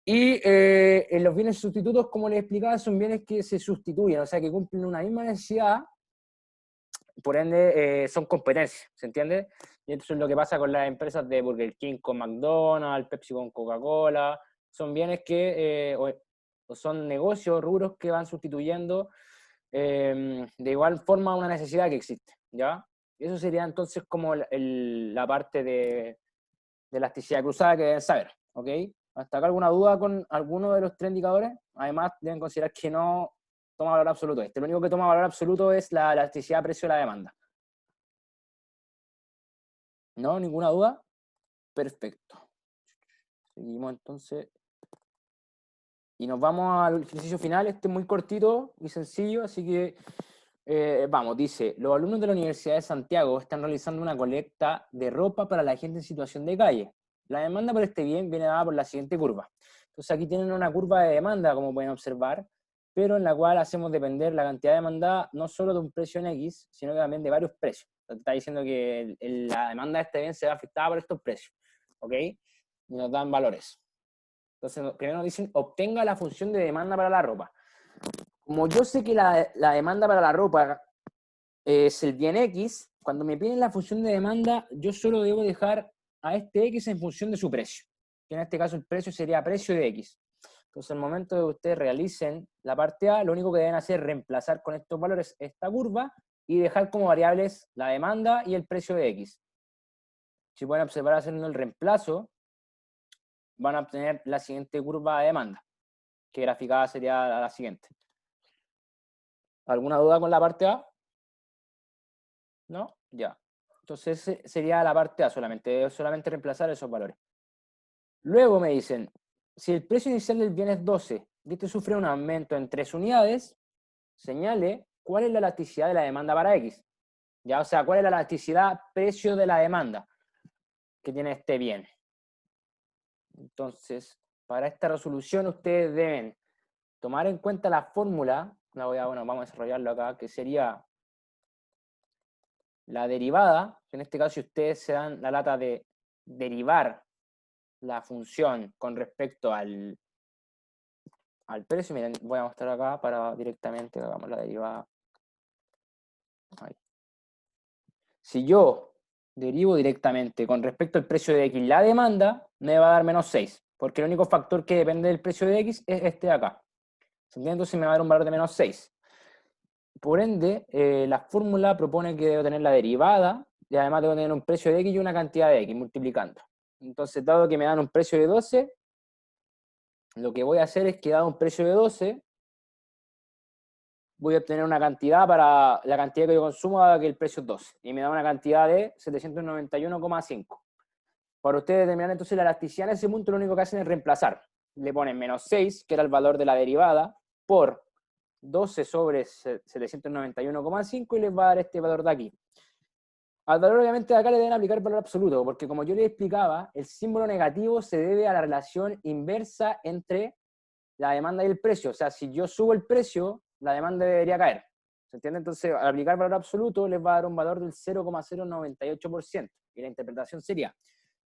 Y en los bienes sustitutos, como les explicaba, son bienes que se sustituyen, o sea, que cumplen una misma necesidad, por ende son competencias, ¿se entiende? Y eso es lo que pasa con las empresas de Burger King con McDonald's, Pepsi con Coca-Cola. Son bienes que, o son negocios, rubros que van sustituyendo de igual forma una necesidad que existe, ¿ya? Eso sería entonces como la parte de elasticidad cruzada que deben saber, ¿ok? ¿Hasta acá alguna duda con alguno de los tres indicadores? Además, deben considerar que no toma valor absoluto. Lo único que toma valor absoluto es la elasticidad precio de la demanda. ¿No? ¿Ninguna duda? Perfecto. Seguimos entonces. Y nos vamos al ejercicio final. Este es muy cortito y sencillo, así que vamos, dice, los alumnos de la Universidad de Santiago están realizando una colecta de ropa para la gente en situación de calle. La demanda por este bien viene dada por la siguiente curva. Entonces aquí tienen una curva de demanda, como pueden observar, pero en la cual hacemos depender la cantidad demandada no solo de un precio en X, sino que también de varios precios. Está diciendo que la demanda de este bien se ve afectada por estos precios, ¿ok? Y nos dan valores. Entonces primero nos dicen, obtenga la función de demanda para la ropa. Como yo sé que la demanda para la ropa es el bien X, cuando me piden la función de demanda, yo solo debo dejar a este X en función de su precio, que en este caso el precio sería precio de X. Entonces, al momento de que ustedes realicen la parte A, lo único que deben hacer es reemplazar con estos valores esta curva y dejar como variables la demanda y el precio de X. Si pueden observar haciendo el reemplazo, van a obtener la siguiente curva de demanda, que graficada sería la siguiente. ¿Alguna duda con la parte A? ¿No? Ya. Entonces sería la parte A solamente reemplazar esos valores. Luego me dicen, si el precio inicial del bien es 12 y este sufre un aumento en 3 unidades, señale cuál es la elasticidad de la demanda para X. ¿Ya? O sea, cuál es la elasticidad precio de la demanda que tiene este bien. Entonces, para esta resolución ustedes deben tomar en cuenta la fórmula, vamos a desarrollarlo acá, que sería la derivada, en este caso si ustedes se dan la lata de derivar la función con respecto al al precio. Miren, voy a mostrar acá para directamente, hagamos la derivada. Ahí. Si yo derivo directamente con respecto al precio de X la demanda, me va a dar menos 6, porque el único factor que depende del precio de X es este de acá. ¿Se entiende? Entonces me va a dar un valor de menos 6. Por ende, la fórmula propone que debo tener la derivada, y además debo tener un precio de X y una cantidad de X, multiplicando. Entonces, dado que me dan un precio de 12, lo que voy a hacer es que dado un precio de 12, voy a obtener una cantidad para la cantidad que yo consumo, dado que el precio es 12. Y me da una cantidad de 791,5. Para ustedes determinar entonces la elasticidad en ese punto, lo único que hacen es reemplazar. Le ponen menos 6, que era el valor de la derivada, por 12 sobre 791,5 y les va a dar este valor de aquí. Al valor obviamente de acá le deben aplicar el valor absoluto, porque como yo les explicaba, el símbolo negativo se debe a la relación inversa entre la demanda y el precio. O sea, si yo subo el precio, la demanda debería caer. ¿Se entiende? Entonces, al aplicar valor absoluto, les va a dar un valor del 0,098%. Y la interpretación sería,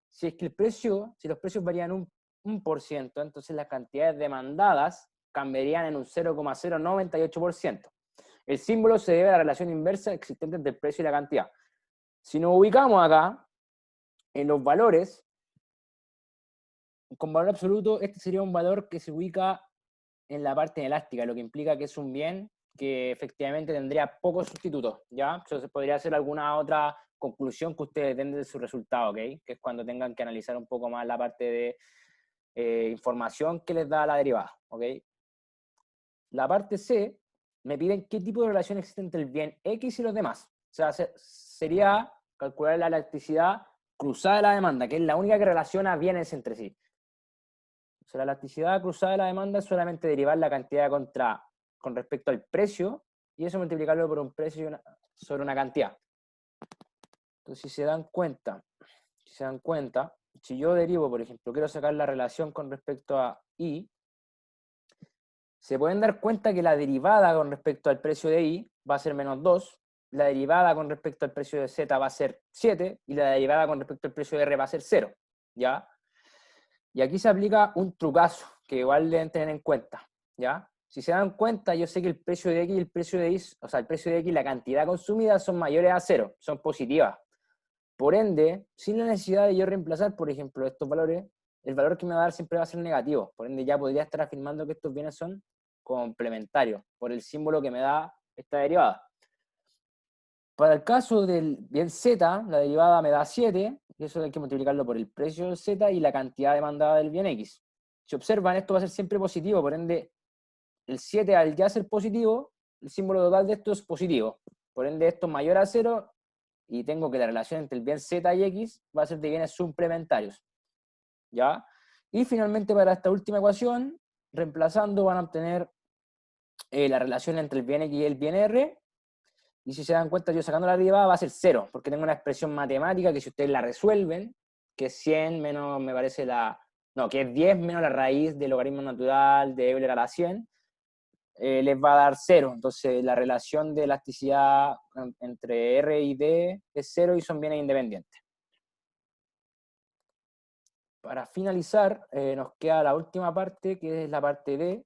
si es que el precio, si los precios varían un 1%, entonces las cantidades demandadas cambiarían en un 0,098%. El símbolo se debe a la relación inversa existente entre el precio y la cantidad. Si nos ubicamos acá, en los valores, con valor absoluto, este sería un valor que se ubica en la parte elástica, lo que implica que es un bien que efectivamente tendría pocos sustitutos, ¿ya? Entonces podría ser alguna otra conclusión que ustedes den de su resultado, ¿ok? Que es cuando tengan que analizar un poco más la parte de información que les da la derivada, ¿ok? La parte C, me piden qué tipo de relación existe entre el bien X y los demás. O sea, sería calcular la elasticidad cruzada de la demanda, que es la única que relaciona bienes entre sí. O sea, la elasticidad cruzada de la demanda es solamente derivar la cantidad con respecto al precio, y eso multiplicarlo por un precio sobre una cantidad. Entonces, si se dan cuenta, si yo derivo, por ejemplo, quiero sacar la relación con respecto a I, se pueden dar cuenta que la derivada con respecto al precio de I va a ser menos 2, la derivada con respecto al precio de Z va a ser 7, y la derivada con respecto al precio de R va a ser 0, ¿ya? Y aquí se aplica un trucazo, que igual deben tener en cuenta, ¿ya? Si se dan cuenta, yo sé que el precio de X y el precio de Y, o sea, el precio de X y la cantidad consumida son mayores a 0, son positivas. Por ende, sin la necesidad de yo reemplazar, por ejemplo, estos valores, el valor que me va a dar siempre va a ser negativo. Por ende, ya podría estar afirmando que estos bienes son complementarios, por el símbolo que me da esta derivada. Para el caso del bien Z, la derivada me da 7, y eso hay que multiplicarlo por el precio del Z y la cantidad demandada del bien X. Si observan, esto va a ser siempre positivo, por ende, el 7 al ya ser positivo, el símbolo total de esto es positivo. Por ende, esto es mayor a 0, y tengo que la relación entre el bien Z y X va a ser de bienes suplementarios. ¿Ya? Y finalmente, para esta última ecuación, reemplazando, van a obtener la relación entre el bien X y el bien R, y si se dan cuenta, yo sacando la derivada va a ser 0, porque tengo una expresión matemática que si ustedes la resuelven, que es 100 menos, me parece que es 10 menos la raíz del logaritmo natural de Euler a la 100, les va a dar 0. Entonces la relación de elasticidad entre R y D es 0 y son bienes independientes. Para finalizar, nos queda la última parte, que es la parte D.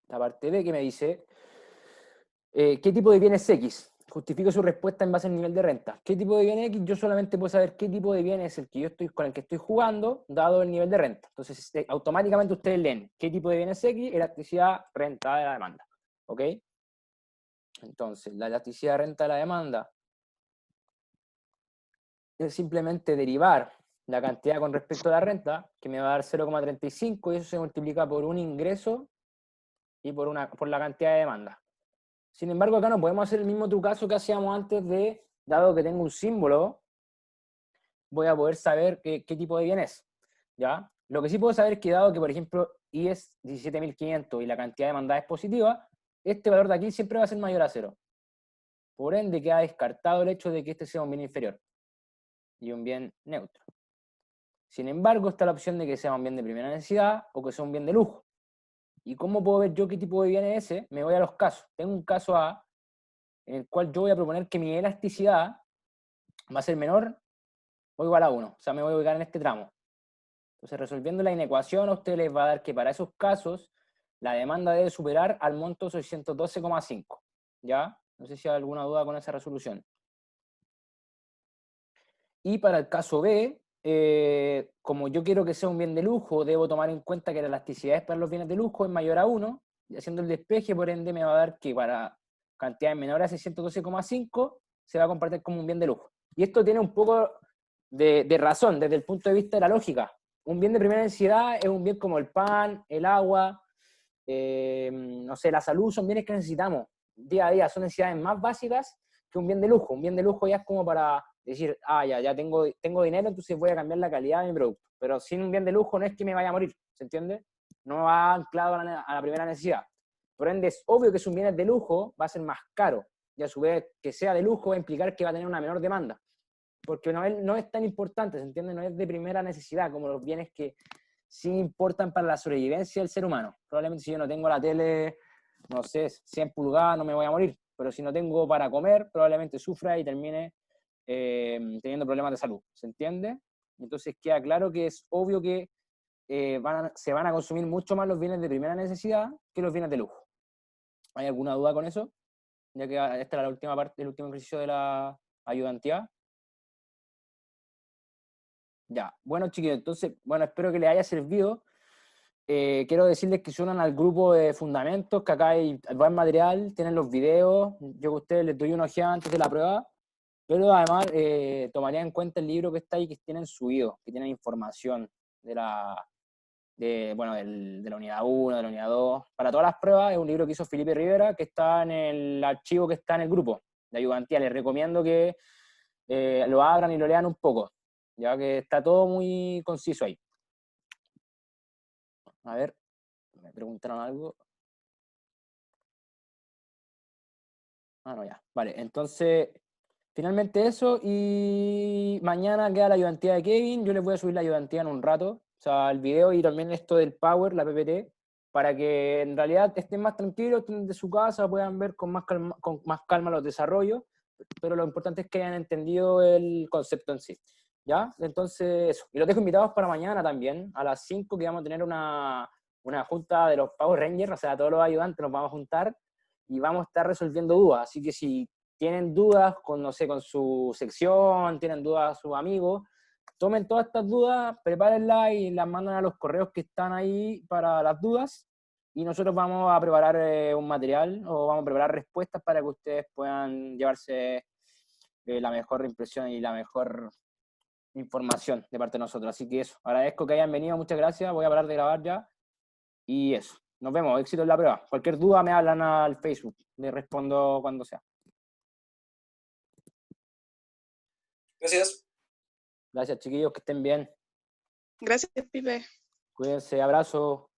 La parte D que me dice, ¿qué tipo de bien es X? Justifico su respuesta en base al nivel de renta. ¿Qué tipo de bien es X? Yo solamente puedo saber qué tipo de bien es el que con el que estoy jugando, dado el nivel de renta. Entonces, automáticamente ustedes leen qué tipo de bien es X, elasticidad, renta de la demanda. ¿Ok? Entonces, la elasticidad, renta de la demanda es simplemente derivar la cantidad con respecto a la renta, que me va a dar 0,35, y eso se multiplica por un ingreso y por la cantidad de demanda. Sin embargo, acá no podemos hacer el mismo trucazo que hacíamos antes dado que tengo un símbolo, voy a poder saber qué tipo de bien es, ¿ya? Lo que sí puedo saber es que dado que, por ejemplo, I es 17.500 y la cantidad de demanda es positiva, este valor de aquí siempre va a ser mayor a 0. Por ende, queda descartado el hecho de que este sea un bien inferior y un bien neutro. Sin embargo, está la opción de que sea un bien de primera necesidad o que sea un bien de lujo. ¿Y cómo puedo ver yo qué tipo de bien es ese? Me voy a los casos. Tengo un caso A, en el cual yo voy a proponer que mi elasticidad va a ser menor o igual a 1. O sea, me voy a ubicar en este tramo. Entonces, resolviendo la inecuación, a usted les va a dar que para esos casos, la demanda debe superar al monto 612,5. ¿Ya? No sé si hay alguna duda con esa resolución. Y para el caso B, como yo quiero que sea un bien de lujo, debo tomar en cuenta que la elasticidad para los bienes de lujo es mayor a 1, y haciendo el despeje, por ende, me va a dar que para cantidades menores a 612,5 se va a compartir como un bien de lujo. Y esto tiene un poco de razón desde el punto de vista de la lógica. Un bien de primera necesidad es un bien como el pan, el agua, no sé, la salud, son bienes que necesitamos día a día, son necesidades más básicas que un bien de lujo. Un bien de lujo ya es como para decir, ya tengo dinero, entonces voy a cambiar la calidad de mi producto. Pero sin un bien de lujo no es que me vaya a morir, ¿se entiende? No va anclado a la primera necesidad. Por ende, es obvio que si un bien es de lujo, va a ser más caro. Y a su vez, que sea de lujo va a implicar que va a tener una menor demanda. Porque no es tan importante, ¿se entiende? No es de primera necesidad, como los bienes que sí importan para la sobrevivencia del ser humano. Probablemente si yo no tengo la tele, no sé, 100 pulgadas, no me voy a morir. Pero si no tengo para comer, probablemente sufra y termine teniendo problemas de salud. ¿Se entiende? Entonces queda claro que es obvio que se van a consumir mucho más los bienes de primera necesidad que los bienes de lujo. ¿Hay alguna duda con eso? Ya que esta era la última parte, el último ejercicio de la ayudantía. Ya, bueno chicos, entonces, bueno, espero que les haya servido. Quiero decirles que se unan al grupo de fundamentos, que acá hay buen material, tienen los videos, yo a ustedes les doy una ojeada antes de la prueba, pero además tomaría en cuenta el libro que está ahí, que tienen subido, que tienen información de de la unidad 1, de la unidad 2. Para todas las pruebas es un libro que hizo Felipe Rivera, que está en el archivo que está en el grupo de ayudantía. Les recomiendo que lo abran y lo lean un poco, ya que está todo muy conciso ahí. A ver, me preguntaron algo. No, ya. Vale, entonces, finalmente eso, y mañana queda la ayudantía de Kevin. Yo les voy a subir la ayudantía en un rato, o sea, el video y también esto del Power, la PPT, para que en realidad estén más tranquilos, estén de su casa, puedan ver con más calma los desarrollos, pero lo importante es que hayan entendido el concepto en sí. ¿Ya? Entonces, eso. Y los dejo invitados para mañana también, a las 5, que vamos a tener una junta de los Power Rangers, o sea, todos los ayudantes nos vamos a juntar y vamos a estar resolviendo dudas. Así que si tienen dudas con, no sé, con su sección, tienen dudas sus amigos, tomen todas estas dudas, prepárenlas y las mandan a los correos que están ahí para las dudas, y nosotros vamos a preparar un material o vamos a preparar respuestas para que ustedes puedan llevarse la mejor impresión y la mejor información de parte de nosotros. Así que eso, agradezco que hayan venido, muchas gracias, voy a parar de grabar ya, y eso. Nos vemos, éxito en la prueba. Cualquier duda me hablan al Facebook, les respondo cuando sea.
Gracias.
Gracias chiquillos, que estén bien.
Gracias, Pipe.
Cuídense, abrazo.